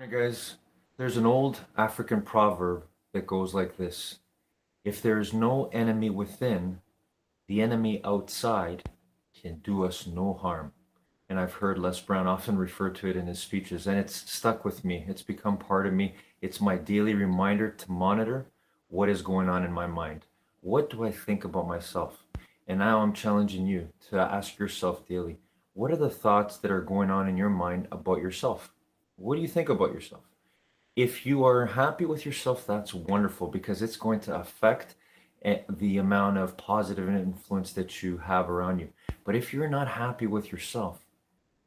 Hi guys, there's an old African proverb that goes like this. If there is no enemy within, the enemy outside can do us no harm. And I've heard Les Brown often refer to it in his speeches, and it's stuck with me. It's become part of me. It's my daily reminder to monitor what is going on in my mind. What do I think about myself? And now I'm challenging you to ask yourself daily, what are the thoughts that are going on in your mind about yourself? What do you think about yourself? If you are happy with yourself, that's wonderful because it's going to affect the amount of positive influence that you have around you. But if you're not happy with yourself,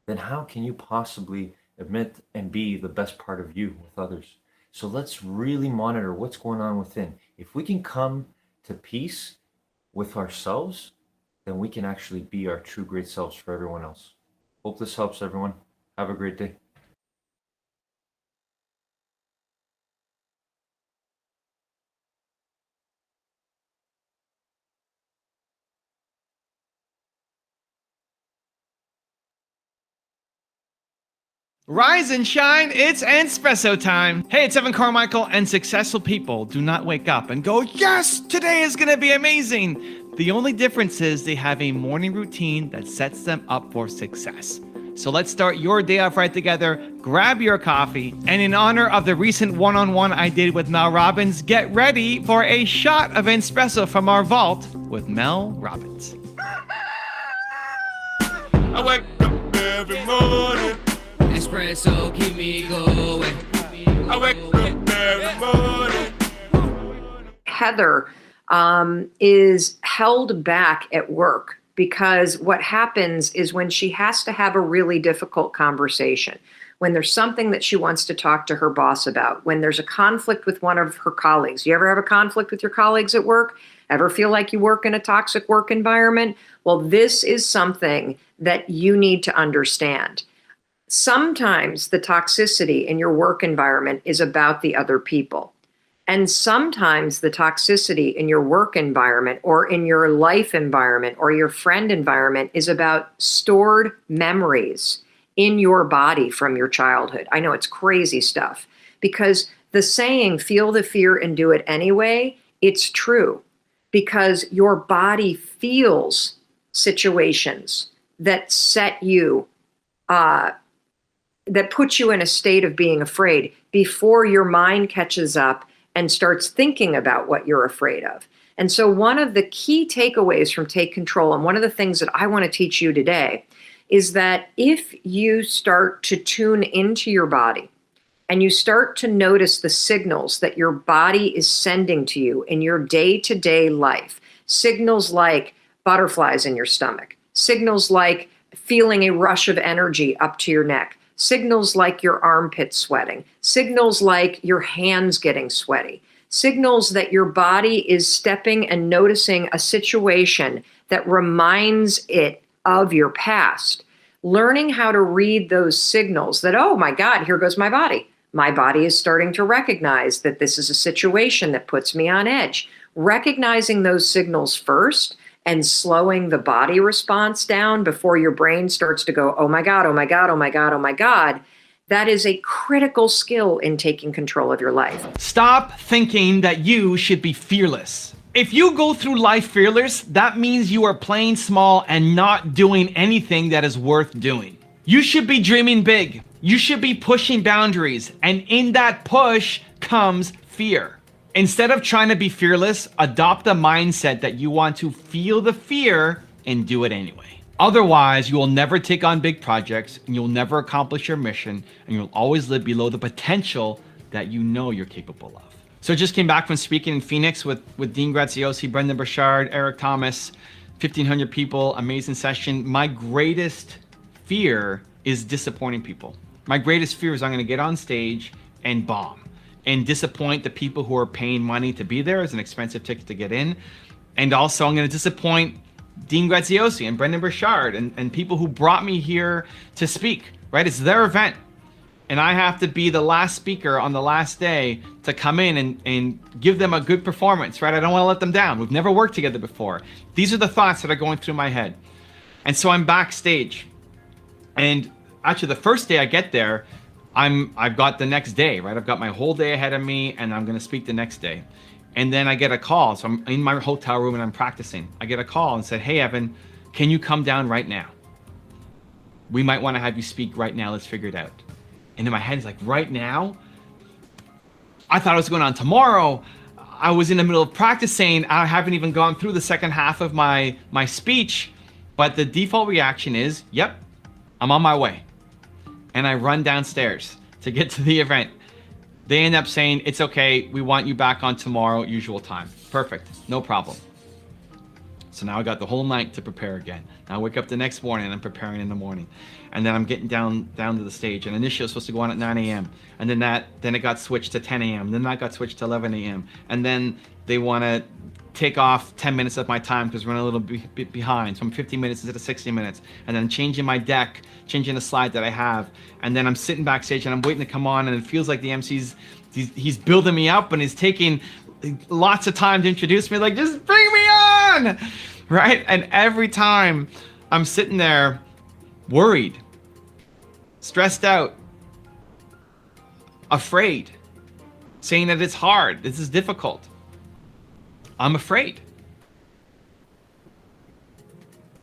then how can you possibly admit and be the best part of you with others? So let's really monitor what's going on within. If we can come to peace with ourselves, then we can actually be our true great selves for everyone else. Hope this helps, everyone. Have a great day. Rise and shine, it's espresso time. Hey, it's Evan Carmichael, and successful people do not wake up and go, yes, today is gonna be amazing. The only difference is they have a morning routine that sets them up for success. So let's start your day off right together. Grab your coffee, and in honor of the recent one-on-one I did with Mel Robbins, get ready for a shot of espresso from our vault with Mel Robbins. I wake up every morning. Espresso keep me going. I wake up every morning. Heather is held back at work because what happens is when she has to have a really difficult conversation, when there's something that she wants to talk to her boss about, when there's a conflict with one of her colleagues. You ever have a conflict with your colleagues at work? Ever feel like you work in a toxic work environment? Well, this is something that you need to understand. Sometimes the toxicity in your work environment is about the other people. And sometimes the toxicity in your work environment or in your life environment or your friend environment is about stored memories in your body from your childhood. I know it's crazy stuff because the saying, feel the fear and do it anyway, it's true because your body feels situations that set you that puts you in a state of being afraid before your mind catches up and starts thinking about what you're afraid of. And so one of the key takeaways from Take Control, and one of the things that I want to teach you today, is that if you start to tune into your body and you start to notice the signals that your body is sending to you in your day-to-day life, signals like butterflies in your stomach, signals like feeling a rush of energy up to your neck, signals like your armpits sweating, signals like your hands getting sweaty, signals that your body is stepping and noticing a situation that reminds it of your past. Learning how to read those signals that, oh my God, here goes my body. My body is starting to recognize that this is a situation that puts me on edge. Recognizing those signals first and slowing the body response down before your brain starts to go, oh my God, oh my God, oh my God, oh my God, that is a critical skill in taking control of your life. Stop thinking that you should be fearless. If you go through life fearless, that means you are playing small and not doing anything that is worth doing. You should be dreaming big. You should be pushing boundaries. And in that push comes fear. Instead of trying to be fearless, adopt a mindset that you want to feel the fear and do it anyway. Otherwise, you will never take on big projects and you'll never accomplish your mission and you'll always live below the potential that you know you're capable of. So I just came back from speaking in Phoenix with Dean Graziosi, Brendan Burchard, Eric Thomas, 1,500 people, amazing session. My greatest fear is disappointing people. My greatest fear is I'm gonna get on stage and bomb and disappoint the people who are paying money to be there as an expensive ticket to get in. And also I'm gonna disappoint Dean Graziosi and Brendan Burchard and people who brought me here to speak, right? It's their event. And I have to be the last speaker on the last day to come in and give them a good performance, right? I don't wanna let them down. We've never worked together before. These are the thoughts that are going through my head. And so I'm backstage. And actually the first day I get there, I've got the next day, right? I've got my whole day ahead of me, and I'm going to speak the next day. And then I get a call. So I'm in my hotel room and I'm practicing. I get a call and said, "Hey, Evan, can you come down right now? We might want to have you speak right now. Let's figure it out." And in my head, it's like, right now? I thought it was going on tomorrow. I was in the middle of practicing. I haven't even gone through the second half of my speech. But the default reaction is, yep, I'm on my way. And I run downstairs to get to the event. They end up saying, "It's okay, we want you back on tomorrow, usual time." Perfect, no problem. So now I got the whole night to prepare again. Now I wake up the next morning and I'm preparing in the morning. And then I'm getting down to the stage. And initially it was supposed to go on at 9 a.m. And then it got switched to 10 a.m. Then that got switched to 11 a.m. And then they want to take off 10 minutes of my time because we're running a little bit behind. So I'm 50 minutes instead of 60 minutes. And then changing my deck, changing the slide that I have. And then I'm sitting backstage and I'm waiting to come on, and it feels like the MC's, he's building me up and he's taking lots of time to introduce me, like, just bring me on, right? And every time I'm sitting there worried, stressed out, afraid, saying that it's hard, this is difficult. I'm afraid.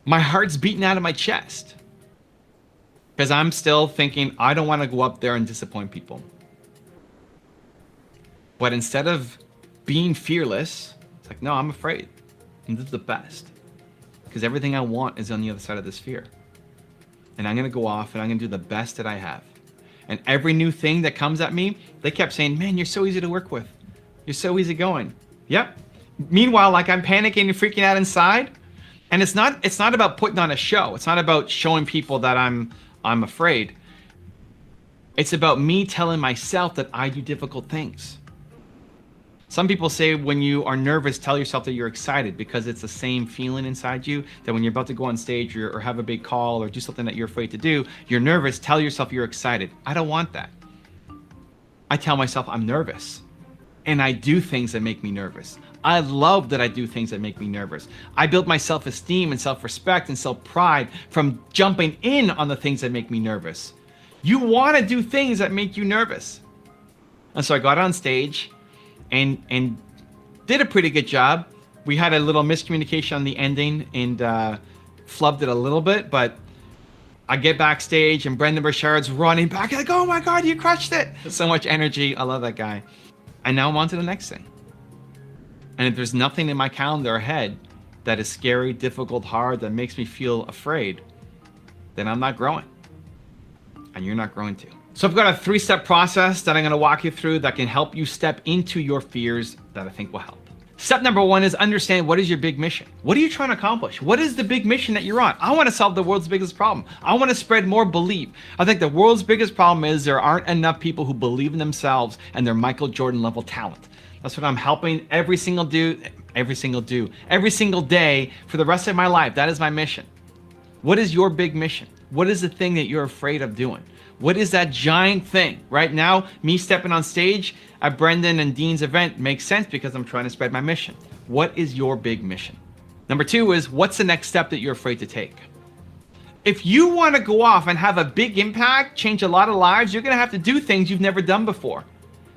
My heart's beating out of my chest because I'm still thinking, I don't want to go up there and disappoint people. But instead of being fearless, it's like, no, I'm afraid. And this is the best. Because everything I want is on the other side of this fear. And I'm going to go off and I'm going to do the best that I have. And every new thing that comes at me, they kept saying, "Man, you're so easy to work with. You're so easygoing." Yep. Meanwhile, like, I'm panicking and freaking out inside. And it's not about putting on a show. It's not about showing people that I'm afraid. It's about me telling myself that I do difficult things. Some people say when you are nervous, tell yourself that you're excited, because it's the same feeling inside you that when you're about to go on stage or have a big call or do something that you're afraid to do, you're nervous, tell yourself you're excited. I don't want that. I tell myself I'm nervous, and I do things that make me nervous. I love that I do things that make me nervous. I build my self-esteem and self-respect and self-pride from jumping in on the things that make me nervous. You want to do things that make you nervous. And so I got on stage and did a pretty good job. We had a little miscommunication on the ending and flubbed it a little bit, but I get backstage and Brendan Burchard's running back like, "Oh my God, you crushed it." So much energy. I love that guy. And now I'm on to the next thing. And if there's nothing in my calendar ahead that is scary, difficult, hard, that makes me feel afraid, then I'm not growing. And you're not growing too. So I've got a 3-step process that I'm going to walk you through that can help you step into your fears that I think will help. Step number 1 is understand, what is your big mission? What are you trying to accomplish? What is the big mission that you're on? I want to solve the world's biggest problem. I want to spread more belief. I think the world's biggest problem is there aren't enough people who believe in themselves and their Michael Jordan level talent. That's what I'm helping every single day for the rest of my life. That is my mission. What is your big mission? What is the thing that you're afraid of doing? What is that giant thing? Right now, me stepping on stage at Brendan and Dean's event makes sense because I'm trying to spread my mission. What is your big mission? Number 2 is, what's the next step that you're afraid to take? If you want to go off and have a big impact, change a lot of lives, you're going to have to do things you've never done before.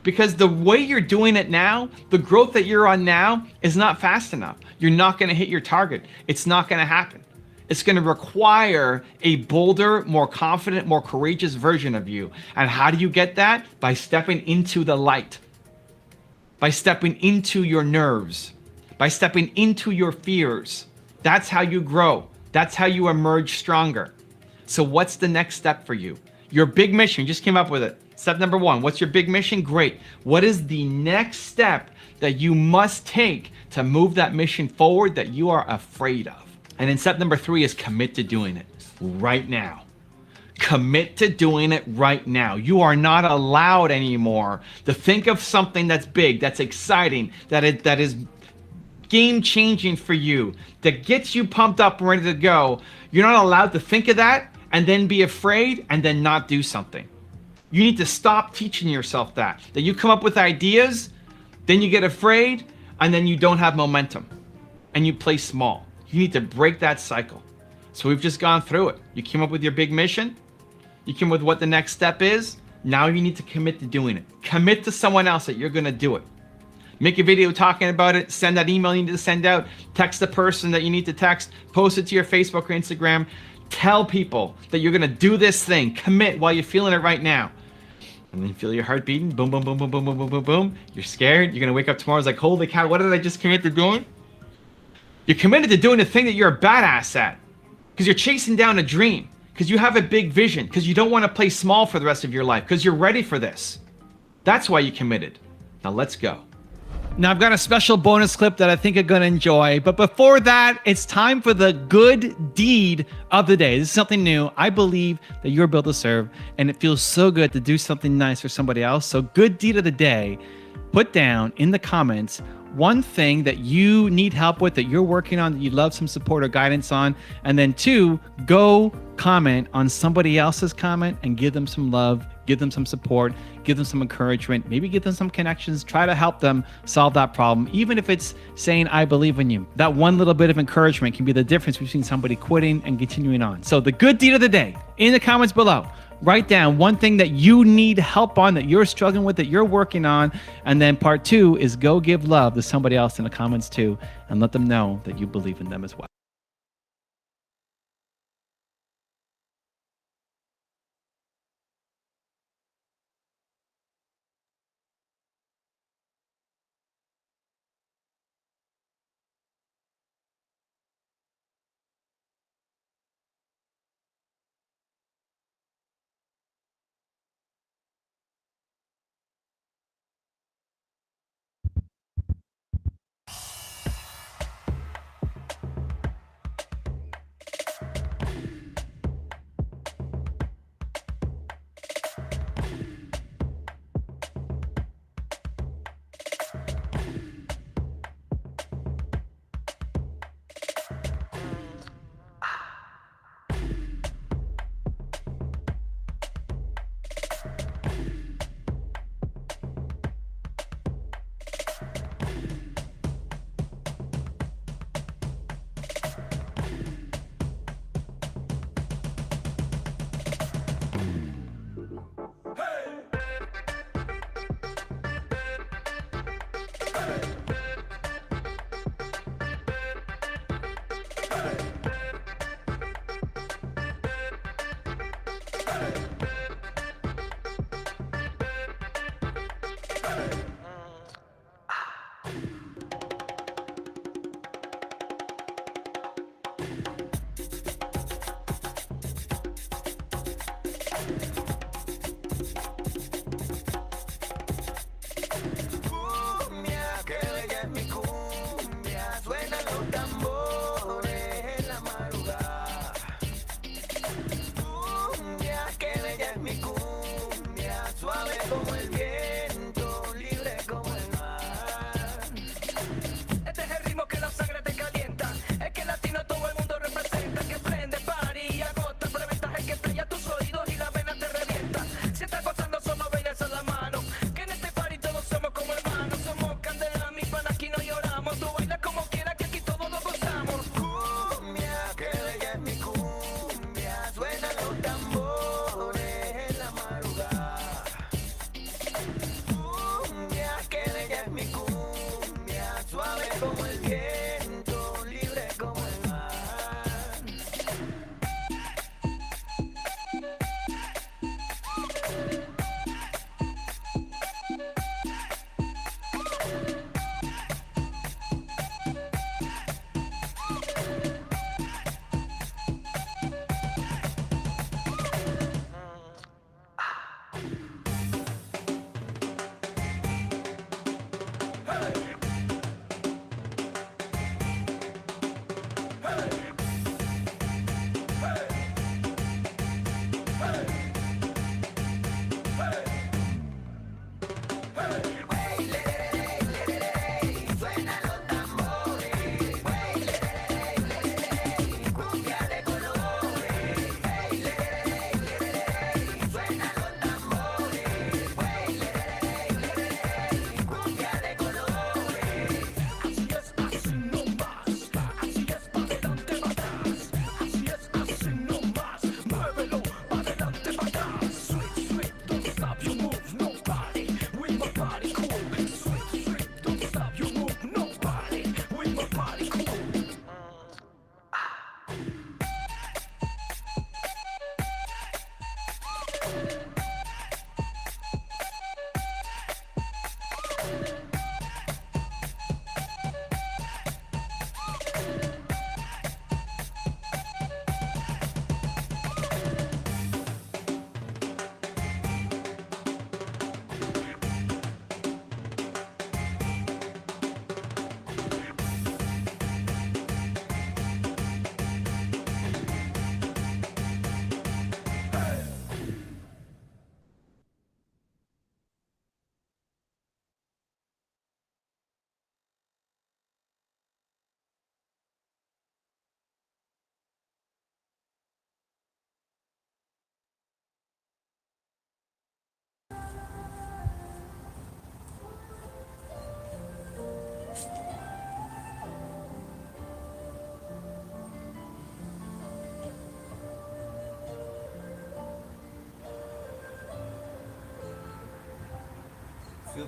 Because the way you're doing it now, the growth that you're on now is not fast enough. You're not going to hit your target. It's not going to happen. It's going to require a bolder, more confident, more courageous version of you. And how do you get that? By stepping into the light. By stepping into your nerves. By stepping into your fears. That's how you grow. That's how you emerge stronger. So what's the next step for you? Your big mission, you just came up with it. Step number 1, what's your big mission? Great. What is the next step that you must take to move that mission forward that you are afraid of? And then step number 3 is commit to doing it right now. Commit to doing it right now. You are not allowed anymore to think of something that's big, that's exciting, that is game-changing for you, that gets you pumped up and ready to go. You're not allowed to think of that and then be afraid and then not do something. You need to stop teaching yourself that you come up with ideas, then you get afraid, and then you don't have momentum, and you play small. You need to break that cycle. So we've just gone through it. You came up with your big mission. You came up with what the next step is. Now you need to commit to doing it. Commit to someone else that you're going to do it. Make a video talking about it, send that email you need to send out, text the person that you need to text, post it to your Facebook or Instagram. Tell people that you're going to do this thing. Commit while you're feeling it right now. And then feel your heart beating. Boom, boom, boom, boom, boom, boom, boom, boom, boom. You're scared. You're going to wake up tomorrow. It's like, holy cow, what did I just commit to doing? You're committed to doing the thing that you're a badass at. Because you're chasing down a dream. Because you have a big vision. Because you don't want to play small for the rest of your life. Because you're ready for this. That's why you committed. Now let's go. Now I've got a special bonus clip that I think you're going to enjoy. But before that, it's time for the good deed of the day. This is something new. I believe that you're built to serve, and it feels so good to do something nice for somebody else. So good deed of the day, put down in the comments one thing that you need help with, that you're working on, that you'd love some support or guidance on. And then 2, go comment on somebody else's comment and give them some love, give them some support, give them some encouragement, maybe give them some connections, try to help them solve that problem. Even if it's saying, I believe in you. That one little bit of encouragement can be the difference between somebody quitting and continuing on. So the good deed of the day, in the comments below, write down one thing that you need help on, that you're struggling with, that you're working on. And then part 2 is go give love to somebody else in the comments too, and let them know that you believe in them as well.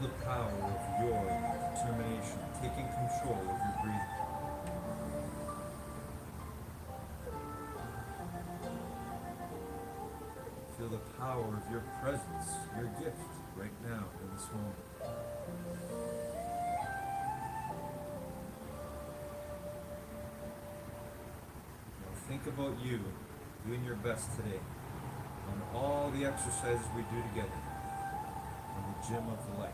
the power of your determination, taking control of your breathing. Feel the power of your presence, your gift, right now in this moment. Now think about you doing your best today on all the exercises we do together in the gym of life.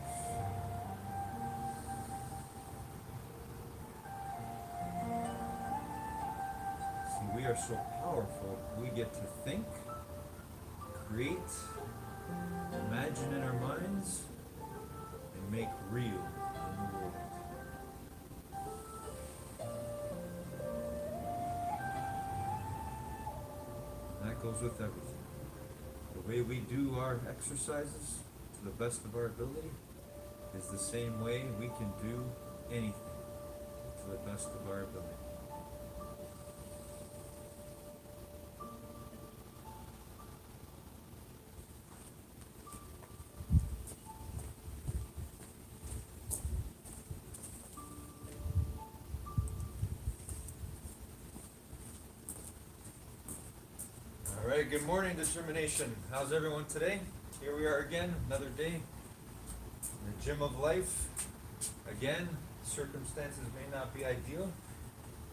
See, we are so powerful, we get to think, create, imagine in our minds, and make real in the world. And that goes with everything. The way we do our exercises to the best of our ability is the same way we can do anything to the best of our ability. All right, good morning, determination. How's everyone today? Here we are again, another day in the gym of life. Again, circumstances may not be ideal.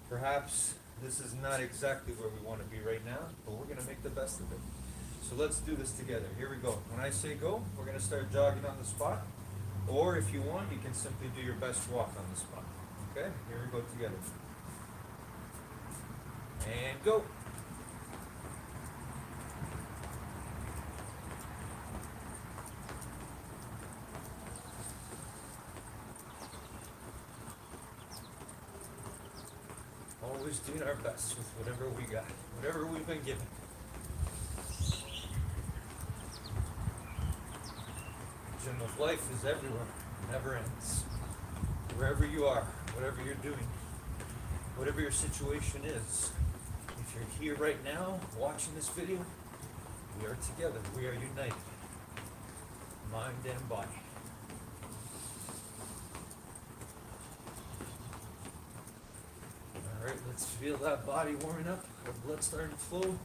Perhaps this is not exactly where we want to be right now, but we're going to make the best of it. So let's do this together. Here we go. When I say go, we're going to start jogging on the spot. Or if you want, you can simply do your best walk on the spot. Okay, here we go together. And go. Always doing our best with whatever we got, whatever we've been given. The gym of life is everywhere, never ends. Wherever you are, whatever you're doing, whatever your situation is, if you're here right now watching this video, we are together, we are united, mind and body. Alright, let's feel that body warming up, our blood starting to flow.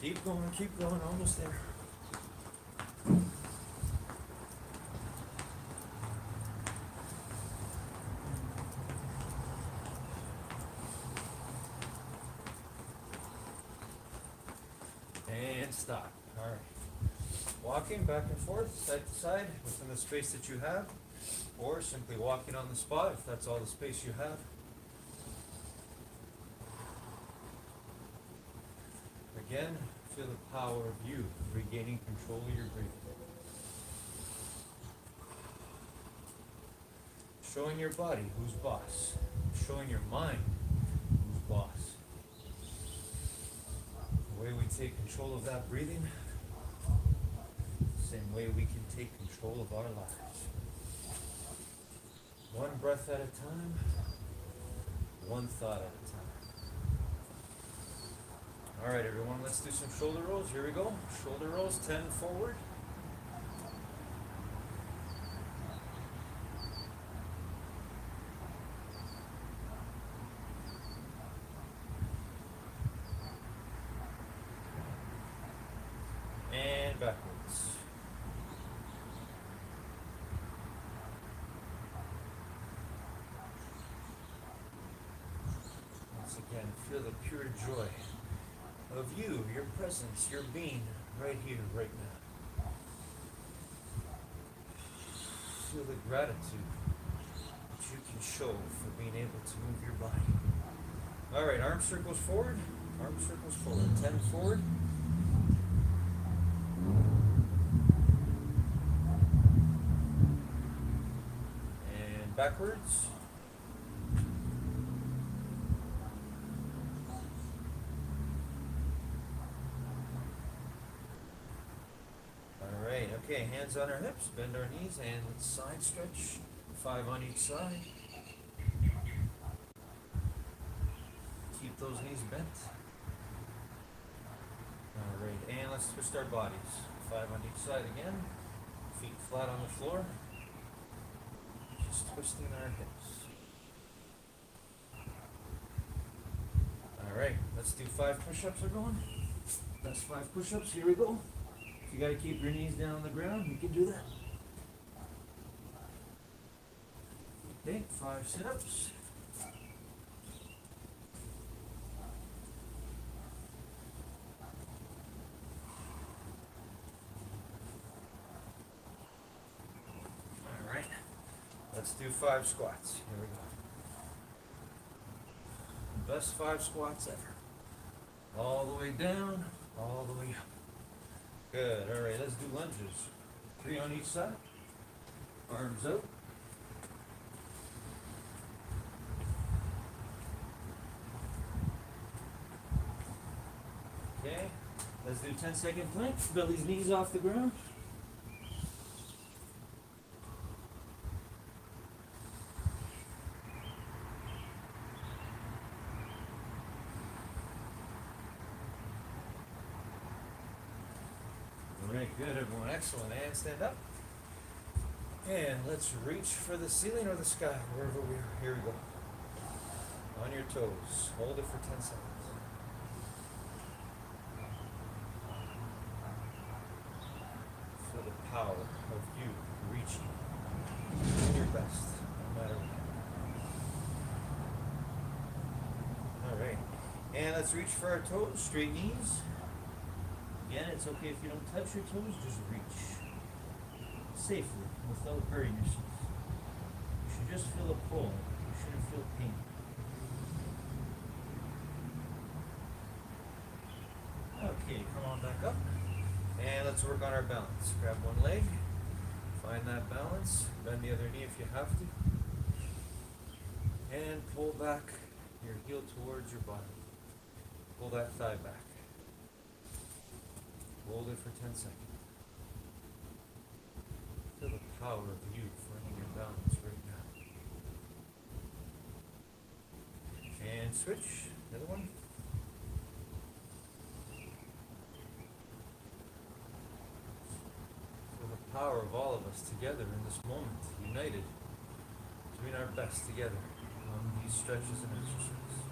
Keep going, almost there. And stop. Alright. Walking back and forth, side to side, within the space that you have, or simply walking on the spot if that's all the space you have. Again, feel the power of you regaining control of your breathing. Showing your body who's boss. Showing your mind who's boss. The way we take control of that breathing, same way we can take control of our lives. One breath at a time, one thought at a time. All right, everyone, let's do some shoulder rolls. Here we go. Shoulder rolls, 10 forward. And backwards. Once again, feel the pure joy of you, your presence, your being, right here, right now. Feel the gratitude that you can show for being able to move your body. All right, arm circles forward, 10 forward. And backwards. Okay, hands on our hips, bend our knees, and let's side stretch. 5 on each side. Keep those knees bent. Alright, and let's twist our bodies. 5 on each side again. Feet flat on the floor. just twisting our hips. All right, let's do 5 push-ups. We're going. That's 5 push-ups. Here we go. If you got to keep your knees down on the ground, you can do that. Okay, 5 sit-ups. All right, let's do 5 squats. Here we go. Best 5 squats ever. All the way down, all the way up. Good. All right, let's do lunges. 3 on each side. Arms out. Okay, let's do 10-second planks. Belly's knees off the ground. All right, good everyone, excellent. And stand up. And let's reach for the ceiling or the sky, wherever we are. Here we go. On your toes. Hold it for 10 seconds. Feel the power of you reaching. Doing your best, no matter what. All right. And let's reach for our toes, straight knees. Again, it's okay if you don't touch your toes, just reach. Safely, without hurting yourself. You should just feel a pull. You shouldn't feel pain. Okay, come on back up. And let's work on our balance. Grab one leg. Find that balance. Bend the other knee if you have to. And pull back your heel towards your body. Pull that thigh back. Hold it for 10 seconds. Feel the power of you finding your balance right now. And switch. The other one. Feel the power of all of us together in this moment, united, doing our best together on these stretches and exercises.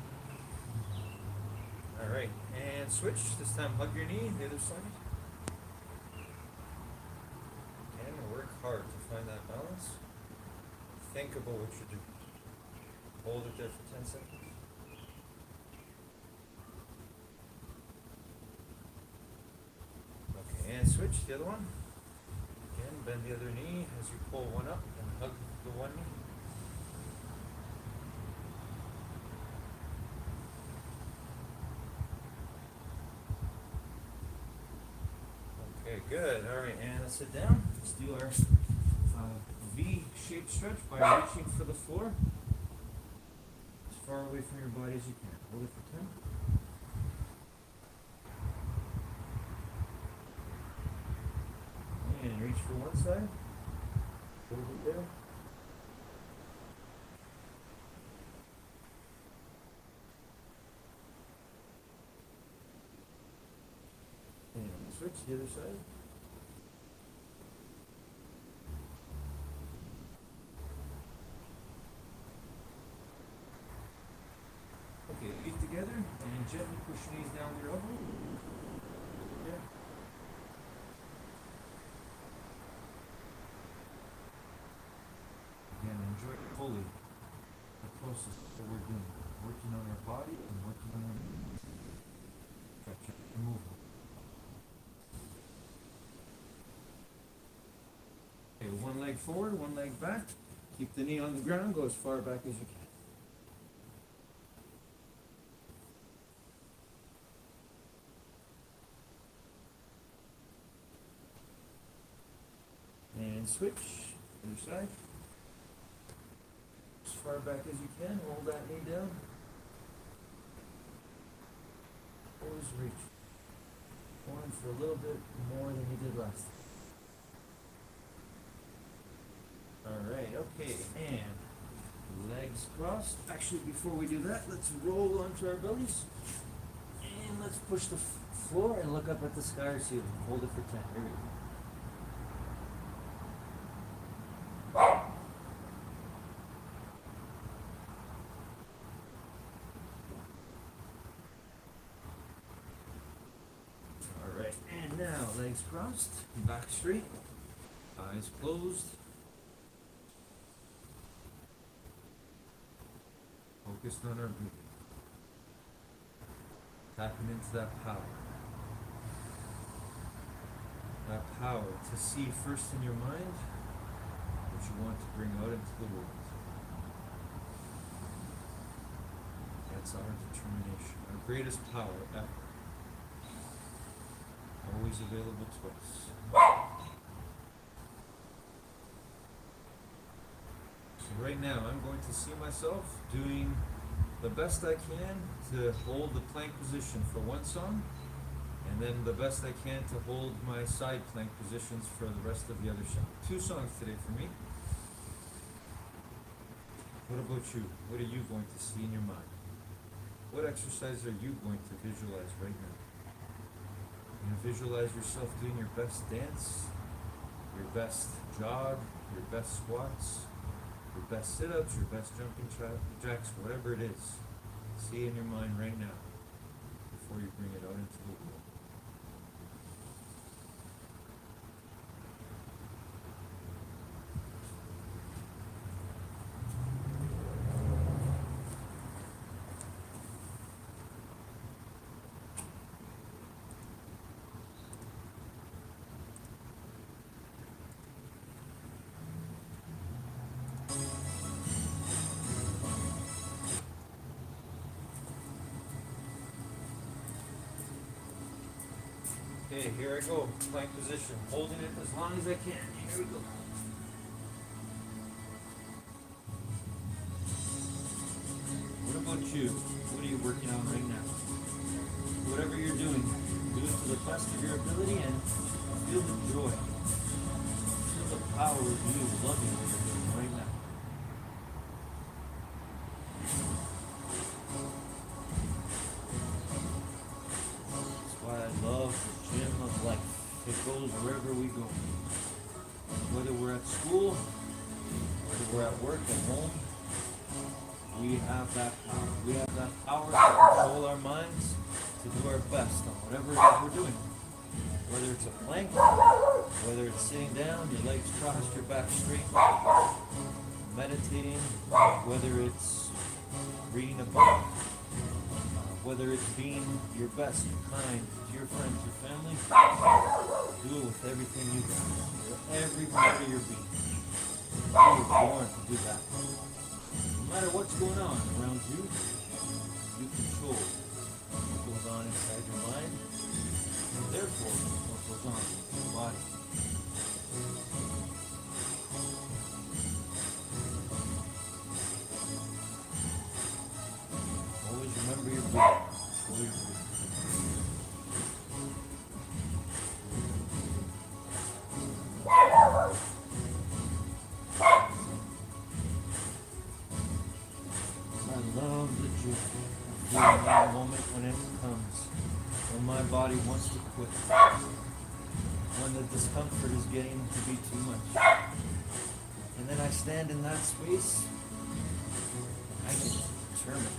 Alright, and switch. This time hug your knee, the other side. And work hard to find that balance. Think about what you're doing. Hold it there for 10 seconds. Okay, and switch. The other one. Again, bend the other knee as you pull one up and hug the one knee. Okay, good. All right, and let's sit down. Let's do our V-shaped stretch by reaching for the floor as far away from your body as you can. Hold it for 10. And reach for one side. Hold it there. And switch the other side. Okay, feet together and gently push knees down to your elbow. Yeah. Again, enjoy fully the process that we're doing. Working on our body and working on our stretch and movement. Okay, one leg forward, one leg back. Keep the knee on the ground, go as far back as you can. And switch, other side. As far back as you can, hold that knee down. Always reach. Going for a little bit more than you did last time. Alright, okay, and legs crossed. Actually, before we do that, let's roll onto our bellies. And let's push the floor and look up at the sky or ceiling. Hold it for 10. Here we go. Legs crossed, back straight, eyes closed. Focused on our breathing. Tapping into that power. That power to see first in your mind what you want to bring out into the world. That's our determination, our greatest power ever. Always available to us. So right now I'm going to see myself doing the best I can to hold the plank position for one song, and then the best I can to hold my side plank positions for the rest of the other song. 2 songs today for me. What about you? What are you going to see in your mind? What exercise are you going to visualize right now? You're going to visualize yourself doing your best dance, your best jog, your best squats, your best sit-ups, your best jumping jacks, whatever it is. See in your mind right now before you bring it out into the world. Okay, here I go, plank position, holding it as long as I can. Here we go. What about you? What are you working on right now? Whatever you're doing, do it to the best of your ability and feel the joy. Feel the power of you loving what you're doing right now. That's why I love the gym of life. It goes wherever we go. Whether we're at school, whether we're at work, at home, we have that power. We have that power to control our minds, to do our best on whatever it is we're doing. Whether it's a plank, whether it's sitting down, your legs crossed, your back straight, meditating, whether it's reading a book, whether it's being your best, kind to your friends, your family, do it with everything you got, with every part of your being. You were born to do that. No matter what's going on around you, you control what goes on inside your mind, and therefore what goes on in your body. Always remember your breathing. Always breathe. I love the joy of feeling that moment when it comes, when my body wants to quit, when the discomfort is getting to be too much. And then I stand in that space, I get to determine.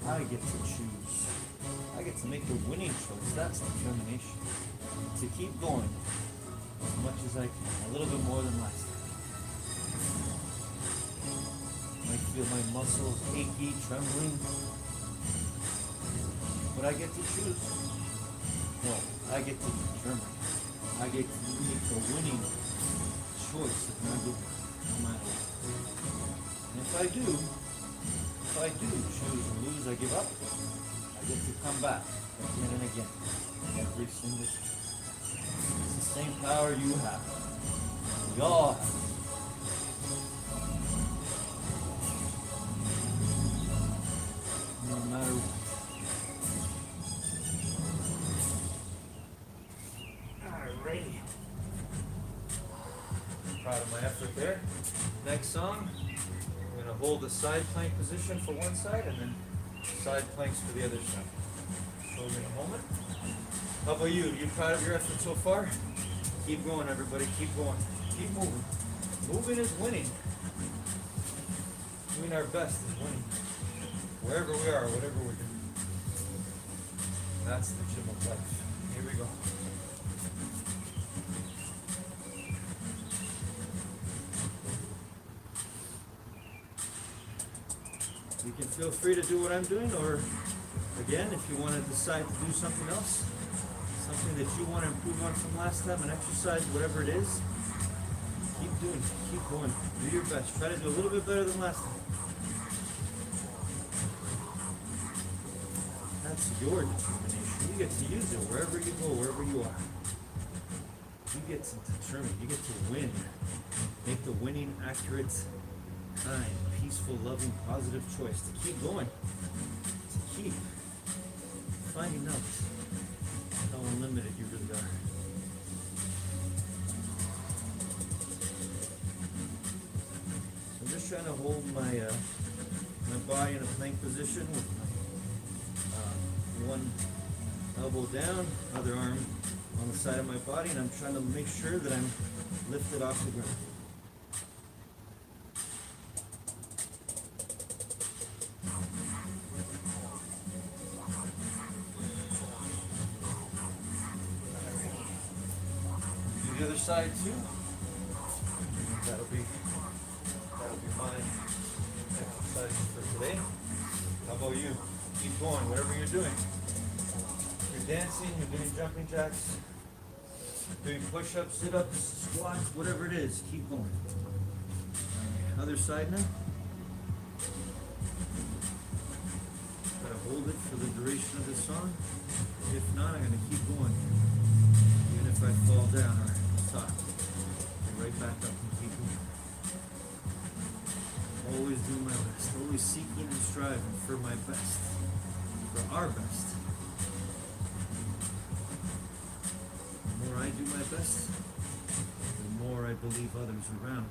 I get to choose. I get to make the winning choice. That's determination. To keep going as much as I can, a little bit more than last time. I feel my muscles achy, trembling. But I get to choose. No, I get to determine. I get to make the winning choice of my goal, no matter what. And if I do choose and lose, I give up, I get to come back again and again, every single time. It's the same power you have. We all have. No matter what. Alrighty. Proud of my effort there. Next song. I'm going to hold the side plank position for one side and then side planks for the other side. So we're going to hold it. How about you? You proud of your effort so far? Keep going, everybody. Keep going. Keep moving. Moving is winning. Doing our best is winning. Wherever we are, whatever we're doing. That's the gym of life. Here we go. You can feel free to do what I'm doing, or again, if you want to decide to do something else, something that you want to improve on from last time, an exercise, whatever it is, keep doing it, keep going, do your best, try to do a little bit better than last time. That's your determination. You get to use it wherever you go, wherever you are. You get to determine, you get to win. Make the winning, accurate, kind, peaceful, loving, positive choice to keep going, to keep finding out how unlimited you really are. So I'm just trying to hold my my body in a plank position with my one elbow down, other arm on the side of my body, and I'm trying to make sure that I'm lifted off the ground. Do the other side too. That'll be my exercise for today. How about you? Keep going, whatever you're doing. You're dancing, you're doing jumping jacks, doing push-ups, sit-ups, squats, whatever it is, keep going. Other side now. Try to hold it for the duration of the song. If not, I'm gonna keep going. Even if I fall down or stop, get right back up and keep going. Always do my best, always seeking and striving for my best, for our best. The more I do my best, the more I believe others around me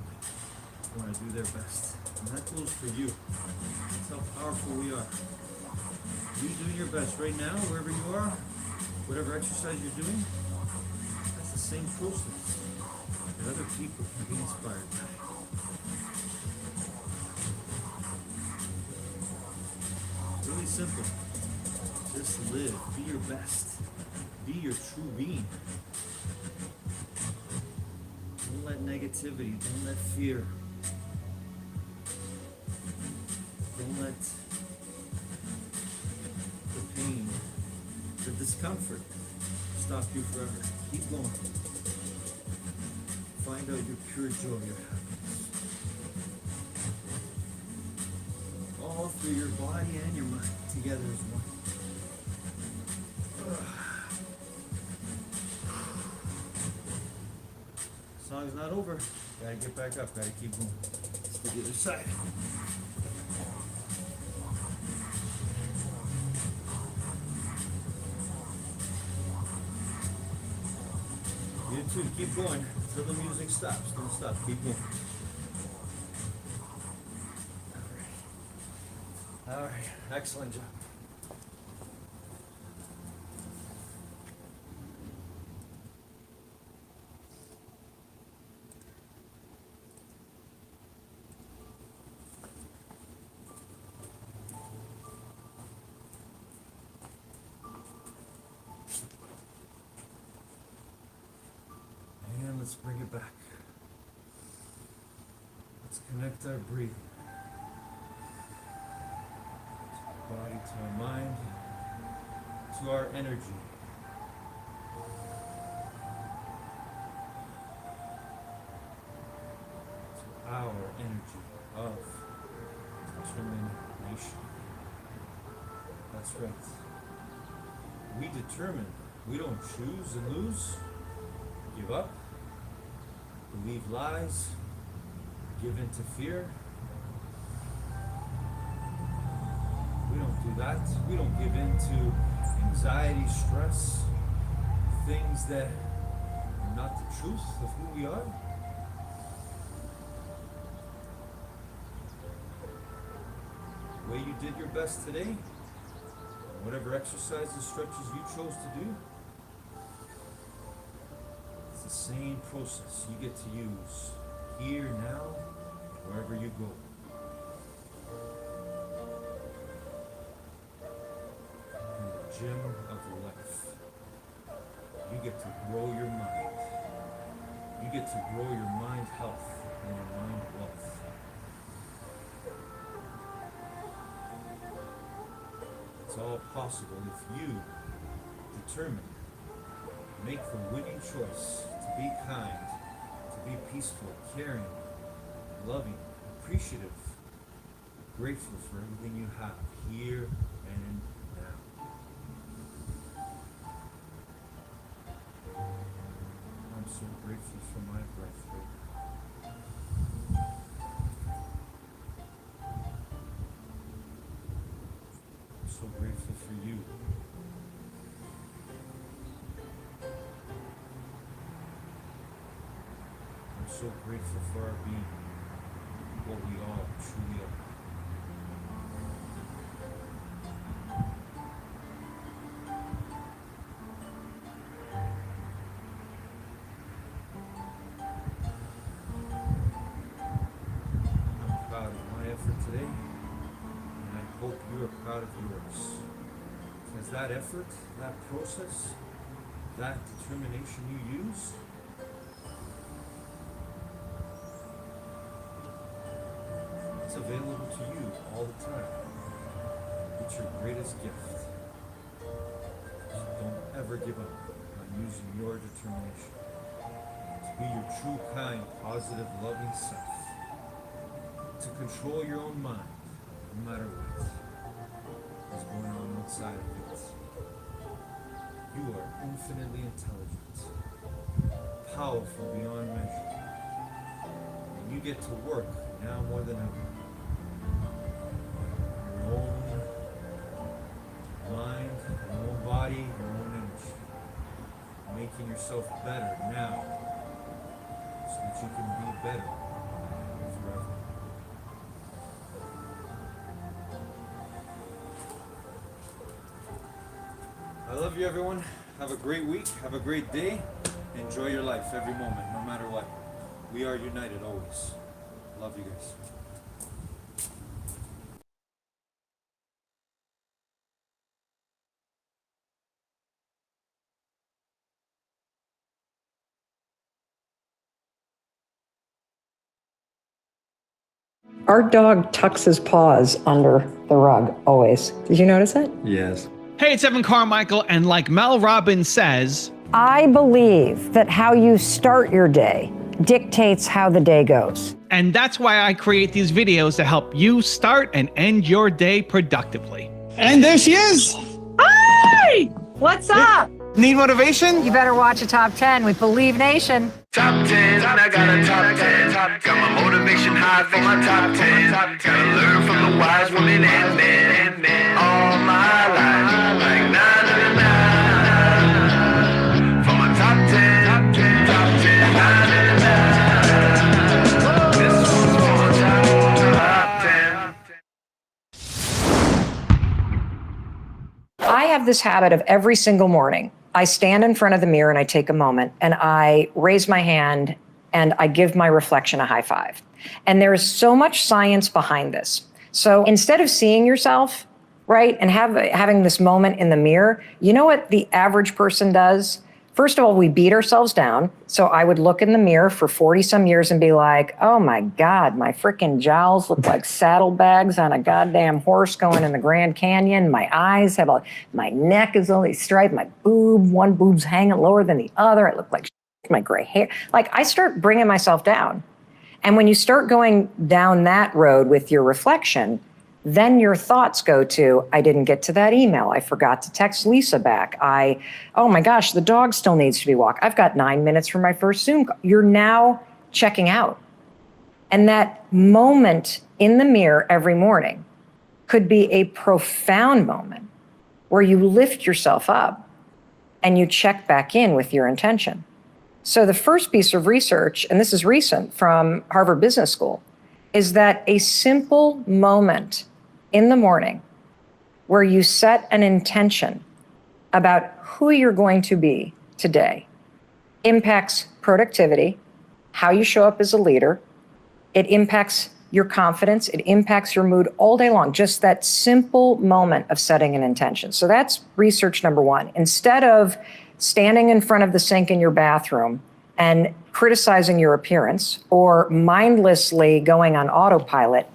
want to do their best. And that goes for you. That's how powerful we are. You doing your best right now, wherever you are, whatever exercise you're doing, that's the same process that other people can be inspired by. It's really simple. Just live. Be your best. Be your true being. Don't let negativity, don't let fear, don't let the pain, the discomfort stop you forever. Keep going. Find out your pure joy, your happiness. All through your body and your mind, together as one. Song's not over. Gotta get back up, gotta keep going. Let's do the other side. You too, keep going until the music stops. Don't stop, keep going. Alright, excellent job. And let's bring it back. Let's connect our breathing. To our body, to our mind, to our energy. To our energy of determination. That's right. We determine. We don't choose and lose. Give up. Believe lies. Give in to fear. We don't do that. We don't give in to anxiety, stress, things that are not the truth of who we are. The way you did your best today, whatever exercises, stretches you chose to do, it's the same process you get to use here, now, wherever you go. In the gym of life, you get to grow your mind. You get to grow your mind health and your mind wealth. It's all possible if you determine, make the winning choice to be kind, to be peaceful, caring, loving, appreciative, grateful for everything you have here and now. I'm so grateful for my breath right now. I'm so grateful for you. I'm so grateful for our being, what we all truly are. I'm proud of my effort today, and I hope you are proud of yours. Because that effort, that process, that determination you use, it's available to you all the time. It's your greatest gift. So don't ever give up on using your determination to be your true, kind, positive, loving self. To control your own mind, no matter what is going on outside of it. You are infinitely intelligent, powerful beyond measure. And you get to work now more than ever. Your own mind, your own body, your own energy. Making yourself better now so that you can be better forever. I love you, everyone. Have a great week. Have a great day. Enjoy your life every moment, no matter what. We are united always. Love you guys. Our dog tucks his paws under the rug always. Did you notice it? Yes. Hey, it's Evan Carmichael, and like Mel Robbins says, I believe that how you start your day dictates how the day goes. and that's why I create these videos to help you start and end your day productively. And there she is. Hi! What's up? Need motivation? You better watch a top 10 with Believe Nation. Top 10, I got a top 10. Got my motivation high for my top 10. Gotta learn from the wise women and men. All my life, like 9 for my top 10. Top 10, 9. This one's for my top 10. I have this habit of every single morning, I stand in front of the mirror and I take a moment and I raise my hand and I give my reflection a high five. And there is so much science behind this. So instead of seeing yourself, right, and having this moment in the mirror, you know what the average person does? First of all, we beat ourselves down. So I would look in the mirror for 40 some years and be like, oh my God, my freaking jowls look like saddlebags on a goddamn horse going in the Grand Canyon. My eyes my neck is only striped. My one boob's hanging lower than the other. I look like my gray hair. Like I start bringing myself down. And when you start going down that road with your reflection, then your thoughts go to, I didn't get to that email. I forgot to text Lisa back. Oh my gosh, the dog still needs to be walked. I've got 9 minutes for my first Zoom call. You're now checking out. And that moment in the mirror every morning could be a profound moment where you lift yourself up and you check back in with your intention. So the first piece of research, and this is recent from Harvard Business School, is that a simple moment in the morning where you set an intention about who you're going to be today impacts productivity, how you show up as a leader. It impacts your confidence. It impacts your mood all day long. Just that simple moment of setting an intention. So that's research number one. Instead of standing in front of the sink in your bathroom and criticizing your appearance or mindlessly going on autopilot,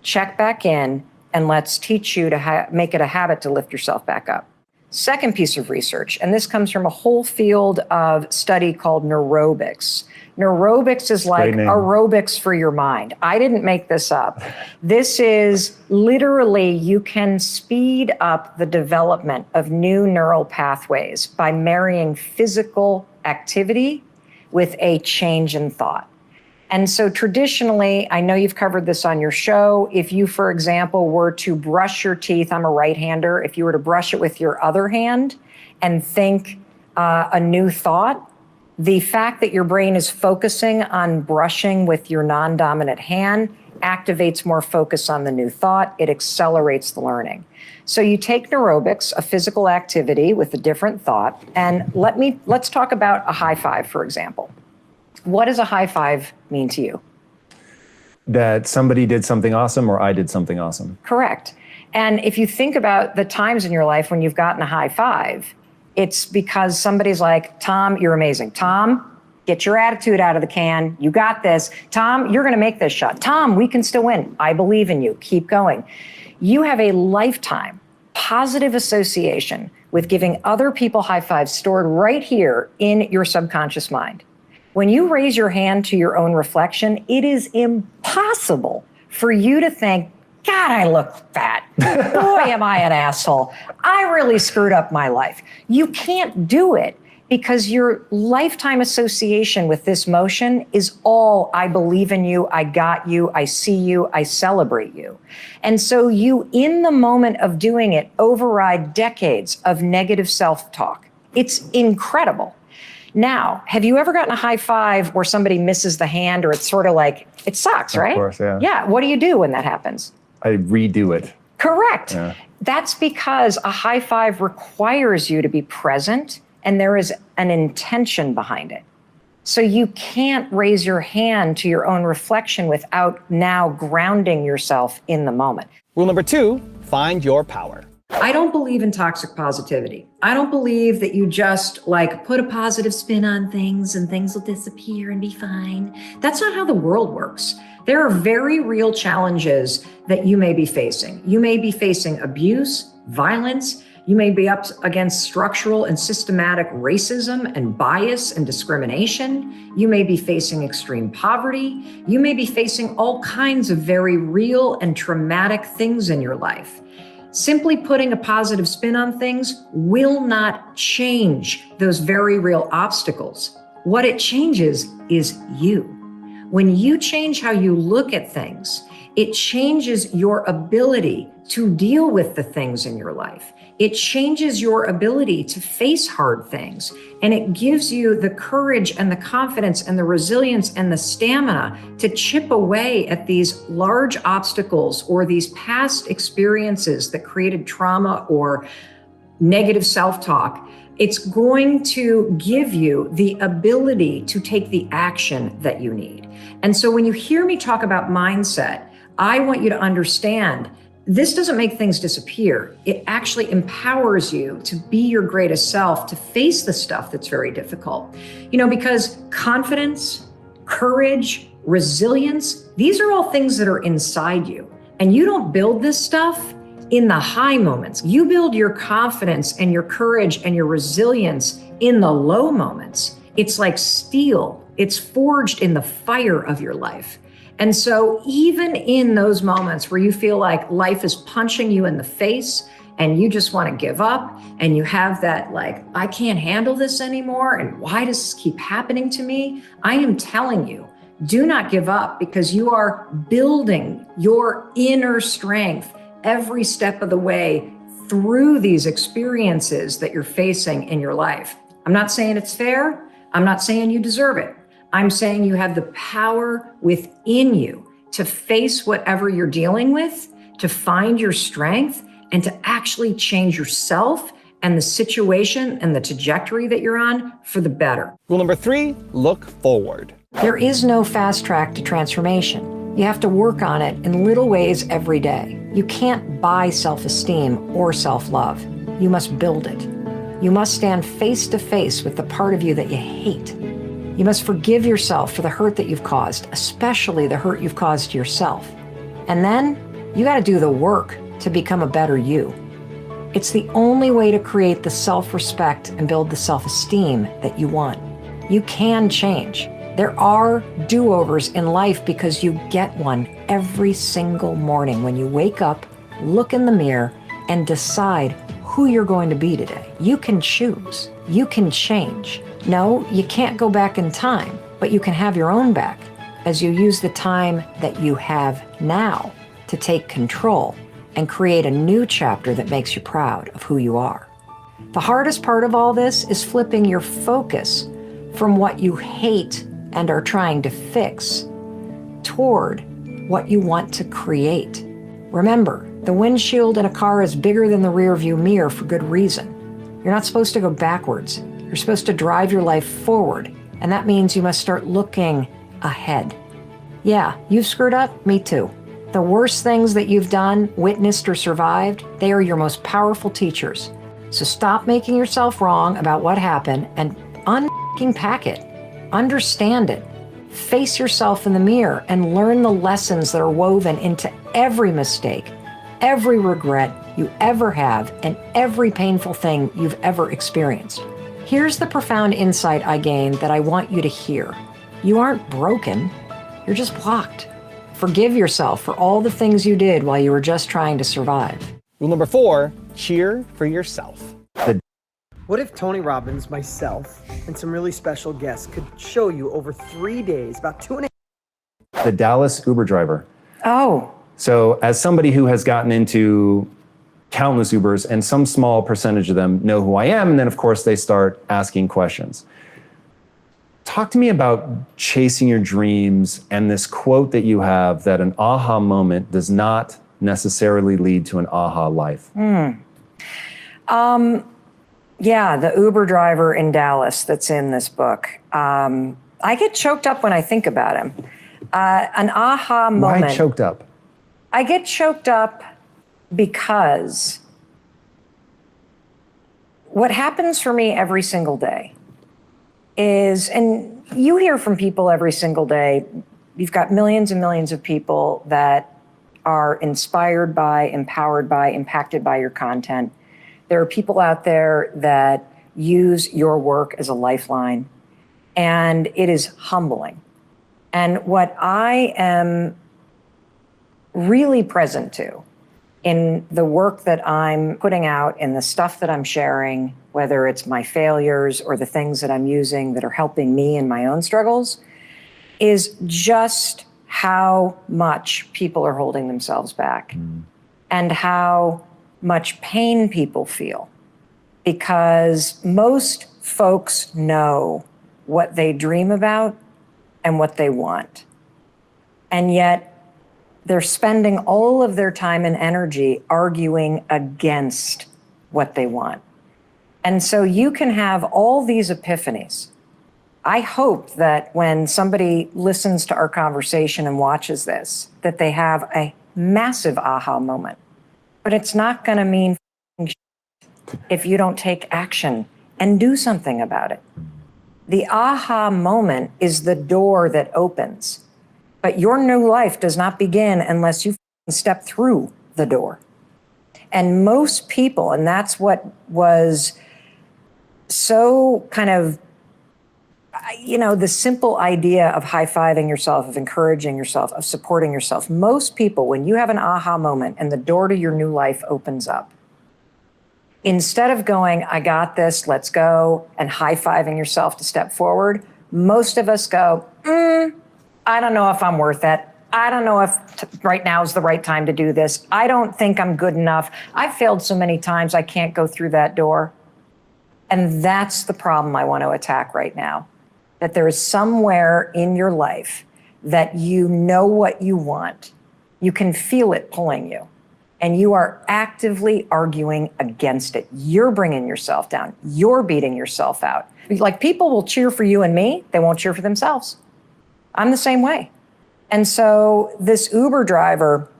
check back in and let's teach you to make it a habit to lift yourself back up. Second piece of research, and this comes from a whole field of study called neurobics. Neurobics is like aerobics for your mind. I didn't make this up. This is literally, you can speed up the development of new neural pathways by marrying physical activity with a change in thought. And so traditionally, I know you've covered this on your show. If you, for example, were to brush your teeth, I'm a right-hander, if you were to brush it with your other hand and think a new thought, the fact that your brain is focusing on brushing with your non-dominant hand activates more focus on the new thought. It accelerates the learning. So you take neurobics, a physical activity with a different thought, and let's talk about a high five, for example. What does a high five mean to you? That somebody did something awesome or I did something awesome. Correct. And if you think about the times in your life when you've gotten a high five, it's because somebody's like, Tom, you're amazing. Tom, get your attitude out of the can. You got this. Tom, you're going to make this shot. Tom, we can still win. I believe in you. Keep going. You have a lifetime positive association with giving other people high fives stored right here in your subconscious mind. When you raise your hand to your own reflection, it is impossible for you to think, God, I look fat. Boy, am I an asshole. I really screwed up my life. You can't do it because your lifetime association with this motion is all, I believe in you, I got you, I see you, I celebrate you. And so you, in the moment of doing it, override decades of negative self-talk. It's incredible. Now, have you ever gotten a high five where somebody misses the hand, or it's sort of like, it sucks, right? Of course, yeah. Yeah, what do you do when that happens? I redo it. Correct. Yeah. That's because a high five requires you to be present, and there is an intention behind it. So you can't raise your hand to your own reflection without now grounding yourself in the moment. Rule number 2, find your power. I don't believe in toxic positivity. I don't believe that you just put a positive spin on things and things will disappear and be fine. That's not how the world works. There are very real challenges that you may be facing. You may be facing abuse, violence. You may be up against structural and systematic racism and bias and discrimination. You may be facing extreme poverty. You may be facing all kinds of very real and traumatic things in your life. Simply putting a positive spin on things will not change those very real obstacles. What it changes is you. When you change how you look at things, it changes your ability to deal with the things in your life. It changes your ability to face hard things, and it gives you the courage and the confidence and the resilience and the stamina to chip away at these large obstacles or these past experiences that created trauma or negative self-talk. It's going to give you the ability to take the action that you need. And so when you hear me talk about mindset, I want you to understand this doesn't make things disappear. It actually empowers you to be your greatest self, to face the stuff that's very difficult. Because confidence, courage, resilience, these are all things that are inside you. And you don't build this stuff in the high moments. You build your confidence and your courage and your resilience in the low moments. It's like steel. It's forged in the fire of your life. And so even in those moments where you feel like life is punching you in the face and you just want to give up and you have that I can't handle this anymore and why does this keep happening to me? I am telling you, do not give up, because you are building your inner strength every step of the way through these experiences that you're facing in your life. I'm not saying it's fair. I'm not saying you deserve it. I'm saying you have the power within you to face whatever you're dealing with, to find your strength, and to actually change yourself and the situation and the trajectory that you're on for the better. Rule number 3, look forward. There is no fast track to transformation. You have to work on it in little ways every day. You can't buy self-esteem or self-love. You must build it. You must stand face to face with the part of you that you hate. You must forgive yourself for the hurt that you've caused, especially the hurt you've caused to yourself. And then You got to do the work to become a better you. It's the only way to create the self-respect and build the self-esteem that you want. You can change. There are do-overs in life because you get one every single morning when you wake up, look in the mirror, and decide who you're going to be today. You can choose. You can change. No, you can't go back in time, but you can have your own back as you use the time that you have now to take control and create a new chapter that makes you proud of who you are. The hardest part of all this is flipping your focus from what you hate and are trying to fix toward what you want to create. Remember, the windshield in a car is bigger than the rear view mirror for good reason. You're not supposed to go backwards. You're supposed to drive your life forward, and that means you must start looking ahead. Yeah, you've screwed up, me too. The worst things that you've done, witnessed, or survived, they are your most powerful teachers. So stop making yourself wrong about what happened and unpack it. Understand it. Face yourself in the mirror and learn the lessons that are woven into every mistake, every regret you ever have, and every painful thing you've ever experienced. Here's the profound insight I gained that I want you to hear. You aren't broken. You're just blocked. Forgive yourself for all the things you did while you were just trying to survive. Rule number 4, cheer for yourself. What if Tony Robbins, myself, and some really special guests could show you over 3 days, about 2.5 The Dallas Uber driver. Oh, So as somebody who has gotten into countless Ubers, and some small percentage of them know who I am, and then of course they start asking questions. Talk to me about chasing your dreams and this quote that you have that an aha moment does not necessarily lead to an aha life. yeah, the Uber driver in Dallas that's in this book. I get choked up when I think about him. An aha moment. Why choked up? I get choked up because what happens for me every single day is, and you hear from people every single day, you've got millions and millions of people that are inspired by, empowered by, impacted by your content. There are people out there that use your work as a lifeline, and it is humbling. And what I am really present to in the work that I'm putting out, in the stuff that I'm sharing, whether it's my failures or the things that I'm using that are helping me in my own struggles, is just how much people are holding themselves back and how much pain people feel. Because most folks know what they dream about and what they want. And yet, they're spending all of their time and energy arguing against what they want. And so you can have all these epiphanies. I hope that when somebody listens to our conversation and watches this, that they have a massive aha moment. But it's not going to mean if you don't take action and do something about it. The aha moment is the door that opens. But your new life does not begin unless you step through the door. And most people, and that's what was so kind of, the simple idea of high-fiving yourself, of encouraging yourself, of supporting yourself. Most people, when you have an aha moment and the door to your new life opens up, instead of going, I got this, let's go, and high-fiving yourself to step forward, most of us go, I don't know if I'm worth it. I don't know if right now is the right time to do this. I don't think I'm good enough. I've failed so many times, I can't go through that door. And that's the problem I want to attack right now. That there is somewhere in your life that you know what you want. You can feel it pulling you. And you are actively arguing against it. You're bringing yourself down. You're beating yourself out. Like, people will cheer for you and me. They won't cheer for themselves. I'm the same way. And so this Uber driver,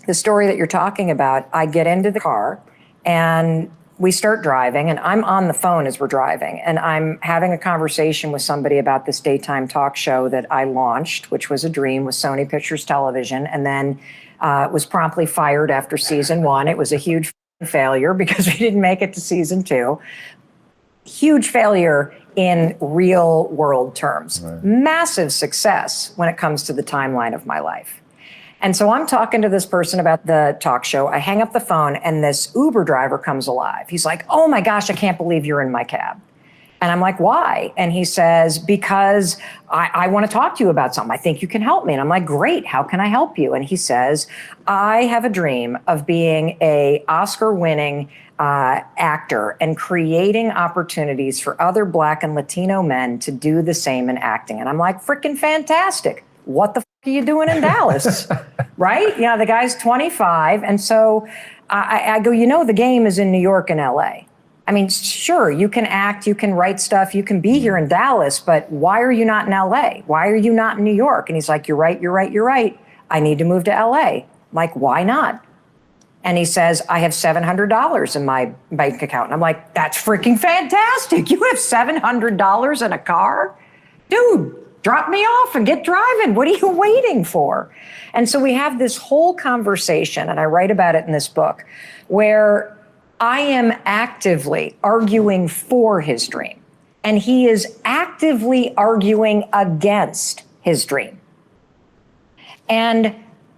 the story that you're talking about, I get into the car and we start driving, and I'm on the phone as we're driving, and I'm having a conversation with somebody about this daytime talk show that I launched, which was a dream with Sony Pictures Television. And then Was promptly fired after season 1. It was a huge failure because we didn't make it to season 2. Huge failure in real world terms. Right. Massive success when it comes to the timeline of my life. And so I'm talking to this person about the talk show. I hang up the phone and this Uber driver comes alive. He's like, "Oh my gosh, I can't believe you're in my cab." And I'm like, "Why?" And he says, "Because I want to talk to you about something. I think you can help me." And I'm like, "Great, how can I help you?" And he says, "I have a dream of being a Oscar-winning actor and creating opportunities for other Black and Latino men to do the same in acting." And I'm like, "Freaking fantastic. What the are you doing in Dallas?" Right? You know, the guy's 25. And so I go, the game is in New York and LA. I mean, sure, you can act, you can write stuff, you can be here in Dallas, but why are you not in LA? Why are you not in New York? And he's like, you're right. I need to move to LA. I'm like, why not? And he says, I have $700 in my bank account. And I'm like, that's freaking fantastic. You have $700 in a car? Dude, drop me off and get driving. What are you waiting for? And so we have this whole conversation, and I write about it in this book, where I am actively arguing for his dream, and he is actively arguing against his dream. And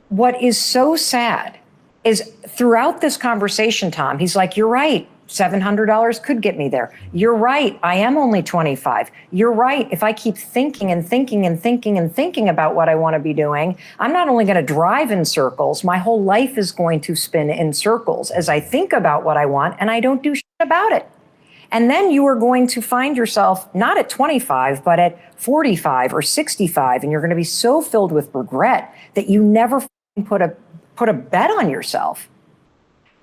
what is so sad is throughout this conversation, Tom, he's like, you're right. $700 could get me there. You're right. I am only 25. You're right. If I keep thinking about what I want to be doing, I'm not only going to drive in circles, my whole life is going to spin in circles as I think about what I want and I don't do shit about it. And then you are going to find yourself not at 25, but at 45 or 65. And you're going to be so filled with regret that you never put a bet on yourself.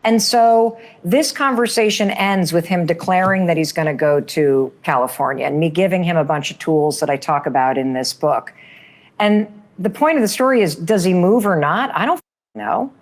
And so this conversation ends with him declaring that he's going to go to California and me giving him a bunch of tools that I talk about in this book. And the point of the story is, does he move or not? I don't know.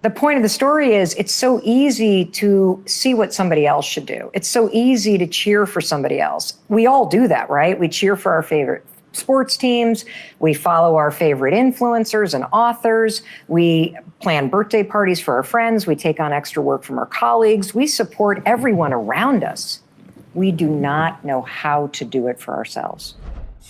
The point of the story is it's so easy to see what somebody else should do. It's so easy to cheer for somebody else. We all do that, right? We cheer for our favorite sports teams. We follow our favorite influencers and authors. We plan birthday parties for our friends. We take on extra work from our colleagues. We support everyone around us. We do not know how to do it for ourselves.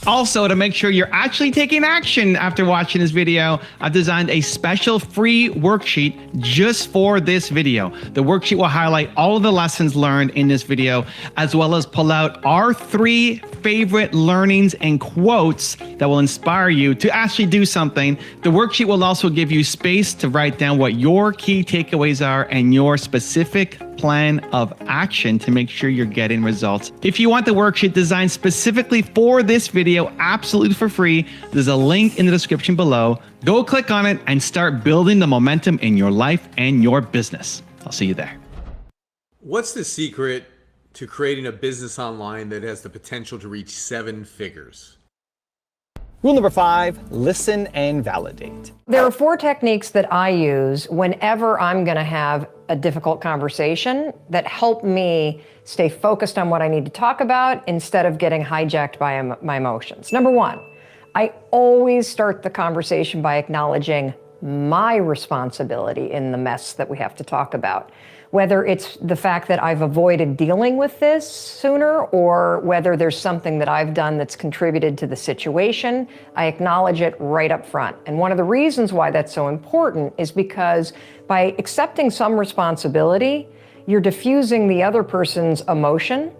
Also, to make sure you're actually taking action after watching this video, I've designed a special free worksheet just for this video. The worksheet will highlight all of the lessons learned in this video, as well as pull out our 3 favorite learnings and quotes that will inspire you to actually do something. The worksheet will also give you space to write down what your key takeaways are and your specific plan of action to make sure you're getting results. If you want the worksheet designed specifically for this video, absolutely for free, there's a link in the description below. Go click on it and start building the momentum in your life and your business. I'll see you there. What's the secret to creating a business online that has the potential to reach 7 figures? Rule number 5, listen and validate. There are 4 techniques that I use whenever I'm going to have a difficult conversation that help me stay focused on what I need to talk about instead of getting hijacked by my emotions. Number 1, I always start the conversation by acknowledging my responsibility in the mess that we have to talk about. Whether it's the fact that I've avoided dealing with this sooner or whether there's something that I've done that's contributed to the situation, I acknowledge it right up front. And one of the reasons why that's so important is because by accepting some responsibility, you're diffusing the other person's emotion,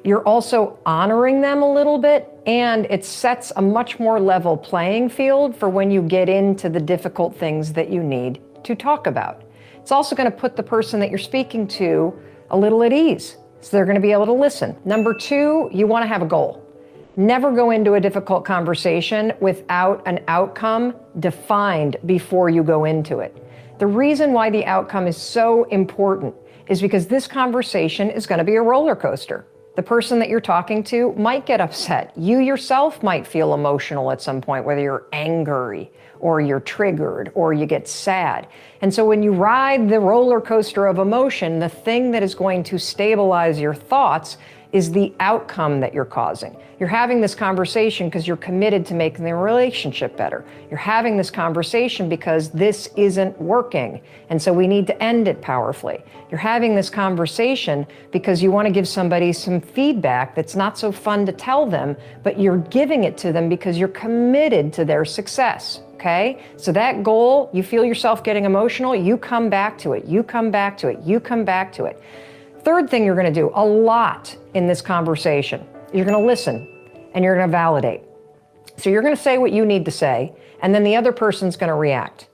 you're also honoring them a little bit, and it sets a much more level playing field for when you get into the difficult things that you need to talk about. It's also going to put the person that you're speaking to a little at ease, so they're going to be able to listen. Number 2, you want to have a goal. Never go into a difficult conversation without an outcome defined before you go into it. The reason why the outcome is so important is because this conversation is going to be a roller coaster. The person that you're talking to might get upset. You yourself might feel emotional at some point, whether you're angry or you're triggered or you get sad. And so when you ride the roller coaster of emotion, the thing that is going to stabilize your thoughts is the outcome that you're causing. You're having this conversation because you're committed to making the relationship better. You're having this conversation because this isn't working, and so we need to end it powerfully. You're having this conversation because you want to give somebody some feedback that's not so fun to tell them, but you're giving it to them because you're committed to their success. Okay? So that goal, you feel yourself getting emotional, you come back to it, you come back to it, you come back to it. Third thing you're going to do a lot in this conversation, you're going to listen and you're going to validate. So you're going to say what you need to say, and then the other person's going to react.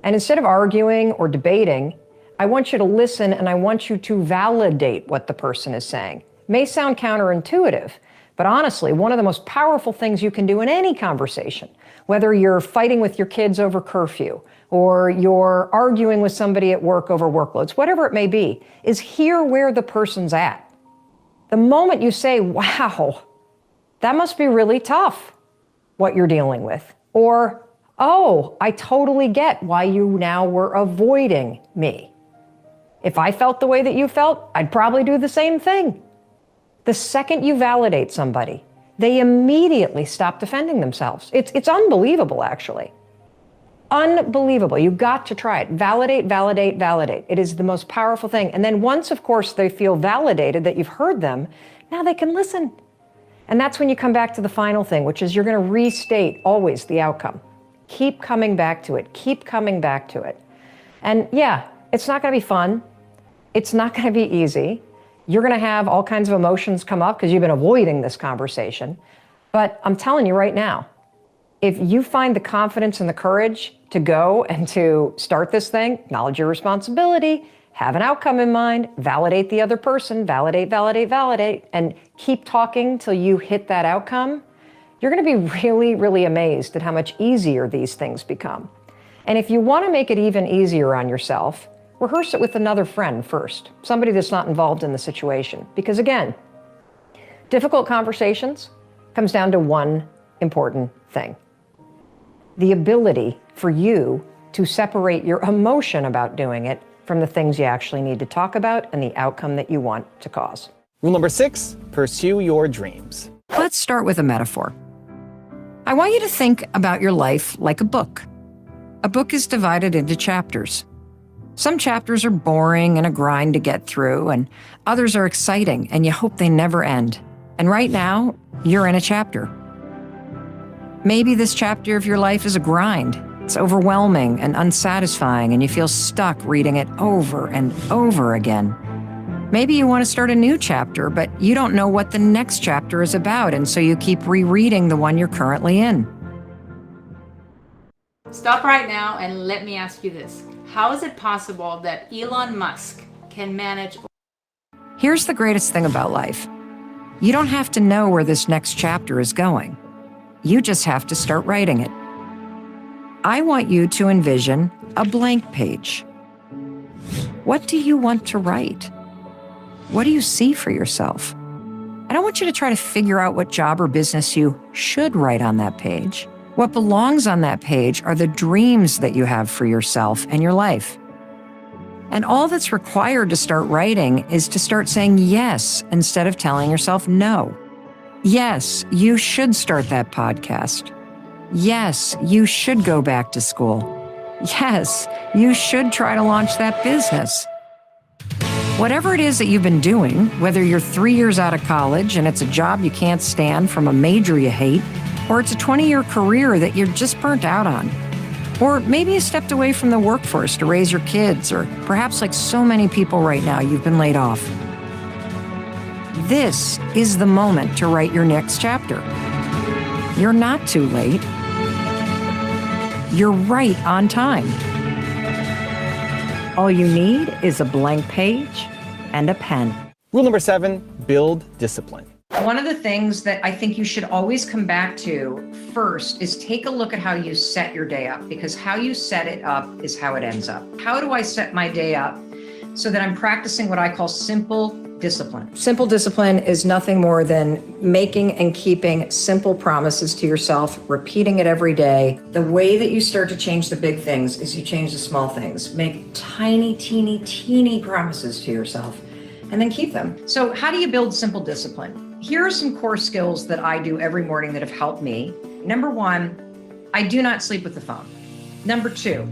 And instead of arguing or debating, I want you to listen and I want you to validate what the person is saying. It may sound counterintuitive, but honestly, one of the most powerful things you can do in any conversation, whether you're fighting with your kids over curfew, or you're arguing with somebody at work over workloads, whatever it may be, is hear where the person's at. The moment you say, wow, that must be really tough, what you're dealing with, or, oh, I totally get why you now were avoiding me. If I felt the way that you felt, I'd probably do the same thing. The second you validate somebody, they immediately stop defending themselves. It's unbelievable, actually. Unbelievable. You've got to try it. Validate, validate, validate. It is the most powerful thing. And then once, of course, they feel validated that you've heard them, now they can listen. And that's when you come back to the final thing, which is you're going to restate always the outcome. Keep coming back to it. Keep coming back to it. And yeah, it's not going to be fun. It's not going to be easy. You're going to have all kinds of emotions come up because you've been avoiding this conversation. But I'm telling you right now, if you find the confidence and the courage to go and to start this thing, acknowledge your responsibility, have an outcome in mind, validate the other person, validate, validate, validate, and keep talking till you hit that outcome, you're going to be really, really amazed at how much easier these things become. And if you want to make it even easier on yourself, rehearse it with another friend first, somebody that's not involved in the situation. Because again, difficult conversations comes down to one important thing: the ability for you to separate your emotion about doing it from the things you actually need to talk about and the outcome that you want to cause. Rule number 6, pursue your dreams. Let's start with a metaphor. I want you to think about your life like a book. A book is divided into chapters. Some chapters are boring and a grind to get through, and others are exciting and you hope they never end. And right now, you're in a chapter. Maybe this chapter of your life is a grind. It's overwhelming and unsatisfying, and you feel stuck reading it over and over again. Maybe you want to start a new chapter, but you don't know what the next chapter is about, and so you keep rereading the one you're currently in. Stop right now and let me ask you this. How is it possible that Elon Musk can manage? Here's the greatest thing about life. You don't have to know where this next chapter is going. You just have to start writing it. I want you to envision a blank page. What do you want to write? What do you see for yourself? I don't want you to try to figure out what job or business you should write on that page. What belongs on that page are the dreams that you have for yourself and your life. And all that's required to start writing is to start saying yes instead of telling yourself no. Yes, you should start that podcast. Yes, you should go back to school. Yes, you should try to launch that business. Whatever it is that you've been doing, whether you're 3 years out of college and it's a job you can't stand from a major you hate, or it's a 20-year career that you're just burnt out on, or maybe you stepped away from the workforce to raise your kids, or perhaps like so many people right now, you've been laid off. This is the moment to write your next chapter. You're not too late. You're right on time. All you need is a blank page and a pen. Rule number 7, build discipline. One of the things that I think you should always come back to first is take a look at how you set your day up, because how you set it up is how it ends up. How do I set my day up so that I'm practicing what I call simple discipline? Simple discipline is nothing more than making and keeping simple promises to yourself, repeating it every day. The way that you start to change the big things is you change the small things. Make tiny, teeny, teeny promises to yourself. and then keep them. So how do you build simple discipline? Here are some core skills that I do every morning that have helped me. Number one, I do not sleep with the phone. Number two,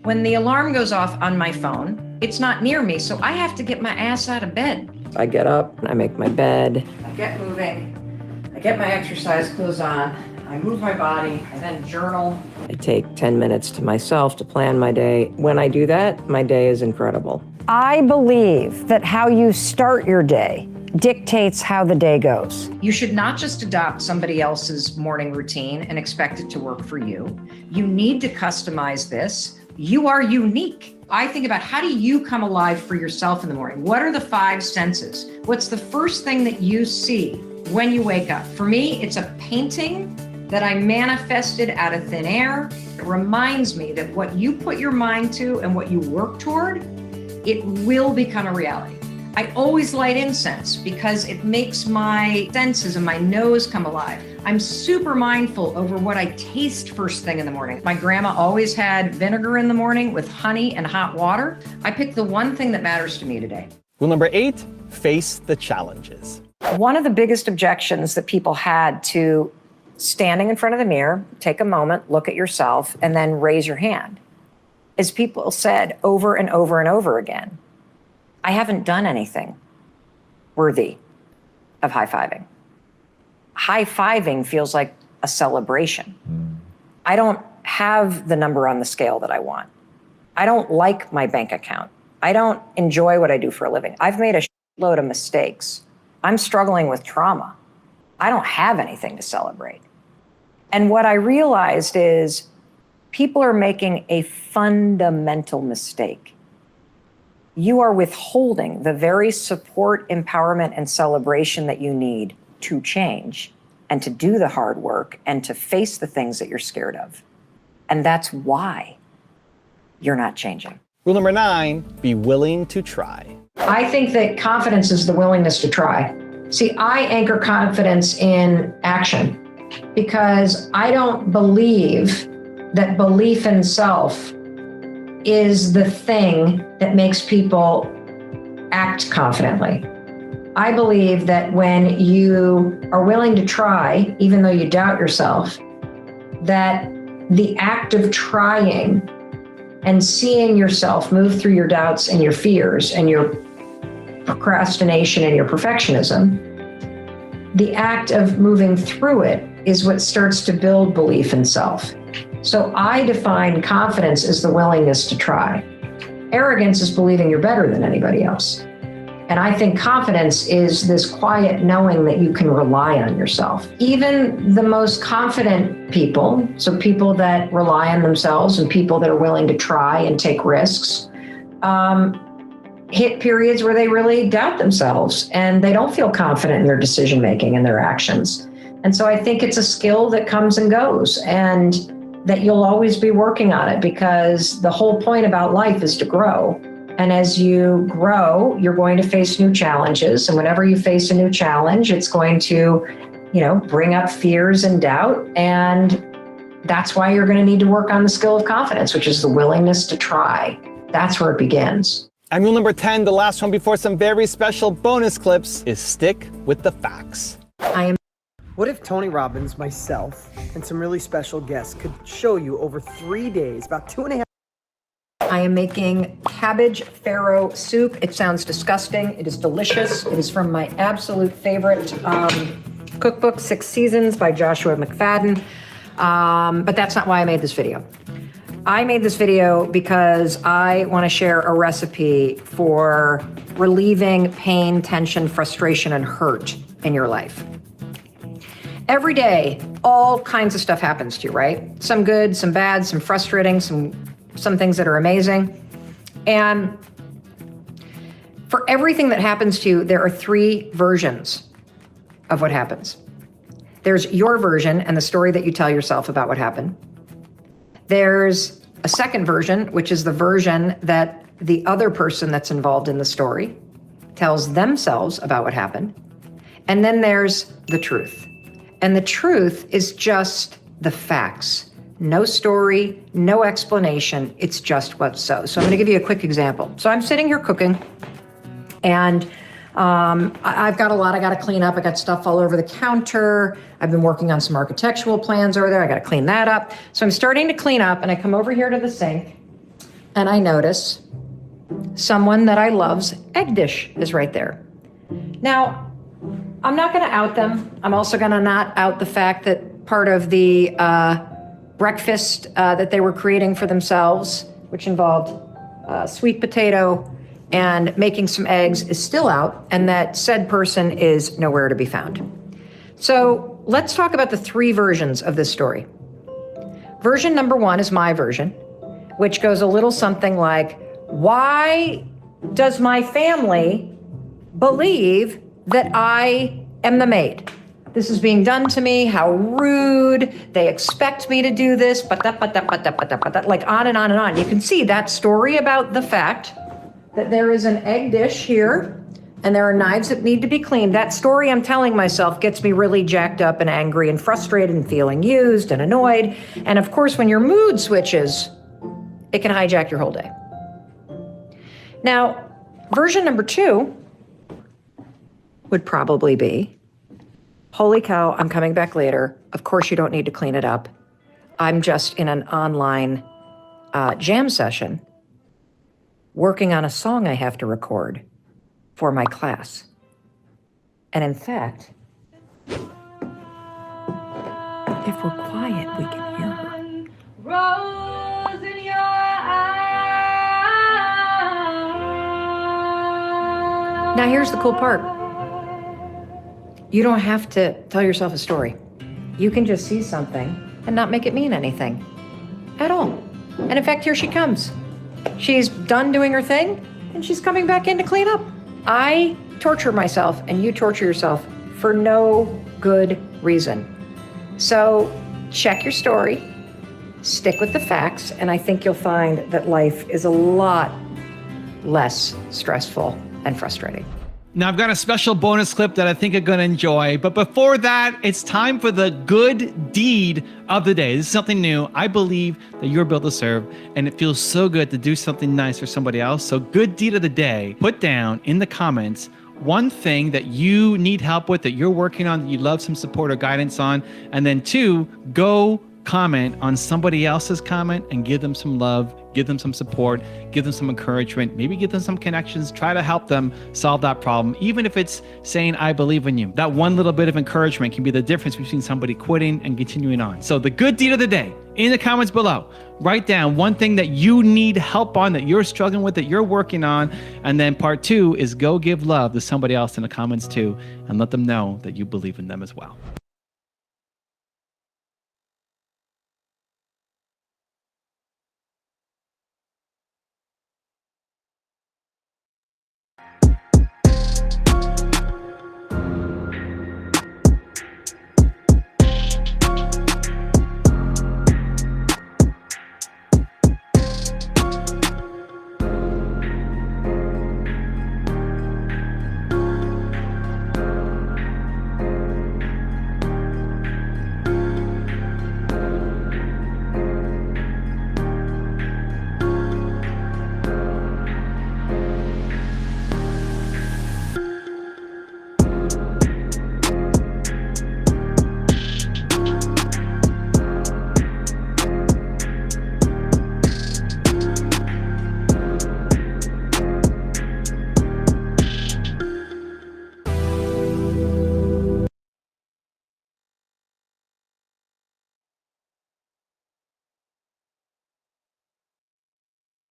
when the alarm goes off on my phone, it's not near me, so I have to get my ass out of bed. I get up, I make my bed, I get moving, I get my exercise clothes on, I move my body, I then journal. I take 10 minutes to myself to plan my day. When I do that, my day is incredible. I believe that how you start your day dictates how the day goes. You should not just adopt somebody else's morning routine and expect it to work for you. You need to customize this. You are unique. I think about how do you come alive for yourself in the morning? What are the 5 senses? What's the first thing that you see when you wake up? For me, it's a painting that I manifested out of thin air. It reminds me that what you put your mind to and what you work toward, it will become a reality. I always light incense because it makes my senses and my nose come alive. I'm super mindful over what I taste first thing in the morning. My grandma always had vinegar in the morning with honey and hot water. I picked the one thing that matters to me today. Rule number 8, face the challenges. One of the biggest objections that people had to standing in front of the mirror, take a moment, look at yourself, and then raise your hand, is people said over and over and over again, I haven't done anything worthy of high-fiving. High-fiving feels like a celebration. I don't have the number on the scale that I want. I don't like my bank account. I don't enjoy what I do for a living. I've made a load of mistakes. I'm struggling with trauma. I don't have anything to celebrate. And what I realized is people are making a fundamental mistake. You are withholding the very support, empowerment, and celebration that you need to change and to do the hard work and to face the things that you're scared of. And that's why you're not changing. Rule number 9, be willing to try. I think that confidence is the willingness to try. See, I anchor confidence in action because I don't believe that belief in self is the thing that makes people act confidently. I believe that when you are willing to try, even though you doubt yourself, that the act of trying and seeing yourself move through your doubts and your fears and your procrastination and your perfectionism, the act of moving through it is what starts to build belief in self. So I define confidence as the willingness to try. Arrogance is believing you're better than anybody else. And I think confidence is this quiet knowing that you can rely on yourself. Even the most confident people, so people that rely on themselves and people that are willing to try and take risks, hit periods where they really doubt themselves and they don't feel confident in their decision-making and their actions. And so I think it's a skill that comes and goes and that you'll always be working on it because the whole point about life is to grow. And as you grow, you're going to face new challenges. And whenever you face a new challenge, it's going to, bring up fears and doubt. And that's why you're going to need to work on the skill of confidence, which is the willingness to try. That's where it begins. And rule number 10, the last one before some very special bonus clips, is stick with the facts. What if Tony Robbins, myself, and some really special guests could show you over 3 days, about 2.5. I am making cabbage farro soup. It sounds disgusting. It is delicious. It is from my absolute favorite cookbook, 6 Seasons by Joshua McFadden. But that's not why I made this video. I made this video because I want to share a recipe for relieving pain, tension, frustration, and hurt in your life. Every day, all kinds of stuff happens to you, right? Some good, some bad, some frustrating, some things that are amazing. And for everything that happens to you, there are 3 versions of what happens. There's your version and the story that you tell yourself about what happened. There's a second version, which is the version that the other person that's involved in the story tells themselves about what happened. And then there's the truth. And the truth is just the facts. No story, no explanation. It's just what's so. So I'm going to give you a quick example. So I'm sitting here cooking and I've got a lot I got to clean up. I got stuff all over the counter. I've been working on some architectural plans over there. I got to clean that up. So I'm starting to clean up, and I come over here to the sink, and I notice someone that I love's egg dish is right there. Now, I'm not going to out them. I'm also going to not out the fact that part of the breakfast that they were creating for themselves, which involved sweet potato and making some eggs, is still out, and that said person is nowhere to be found. So let's talk about the three versions of this story. Version number one is my version, which goes a little something like, why does my family believe that I am the maid? This is being done to me. How rude. They expect me to do this, but like on and on and on. You can see that story about the fact that there is an egg dish here and there are knives that need to be cleaned. That story I'm telling myself gets me really jacked up and angry and frustrated and feeling used and annoyed. And of course, when your mood switches, it can hijack your whole day. Now, version number two would probably be, holy cow, I'm coming back later. Of course you don't need to clean it up. I'm just in an online jam session working on a song I have to record for my class. And in fact, if we're quiet, we can hear her. Rose in your eyes. Now here's the cool part. You don't have to tell yourself a story. You can just see something and not make it mean anything at all. And in fact, here she comes. She's done doing her thing and she's coming back in to clean up. I torture myself and you torture yourself for no good reason. So check your story, stick with the facts, and I think you'll find that life is a lot less stressful and frustrating. Now I've got a special bonus clip that I think you're going to enjoy. But before that, it's time for the good deed of the day. This is something new. I believe that you're built to serve, and it feels so good to do something nice for somebody else. So good deed of the day, put down in the comments one thing that you need help with, that you're working on, that you love some support or guidance on. And then two, go comment on somebody else's comment and give them some love, give them some support, give them some encouragement, maybe give them some connections, try to help them solve that problem. Even if it's saying, I believe in you, that one little bit of encouragement can be the difference between somebody quitting and continuing on. So the good deed of the day, in the comments below, write down one thing that you need help on, that you're struggling with, that you're working on. And then part two is go give love to somebody else in the comments too, and let them know that you believe in them as well.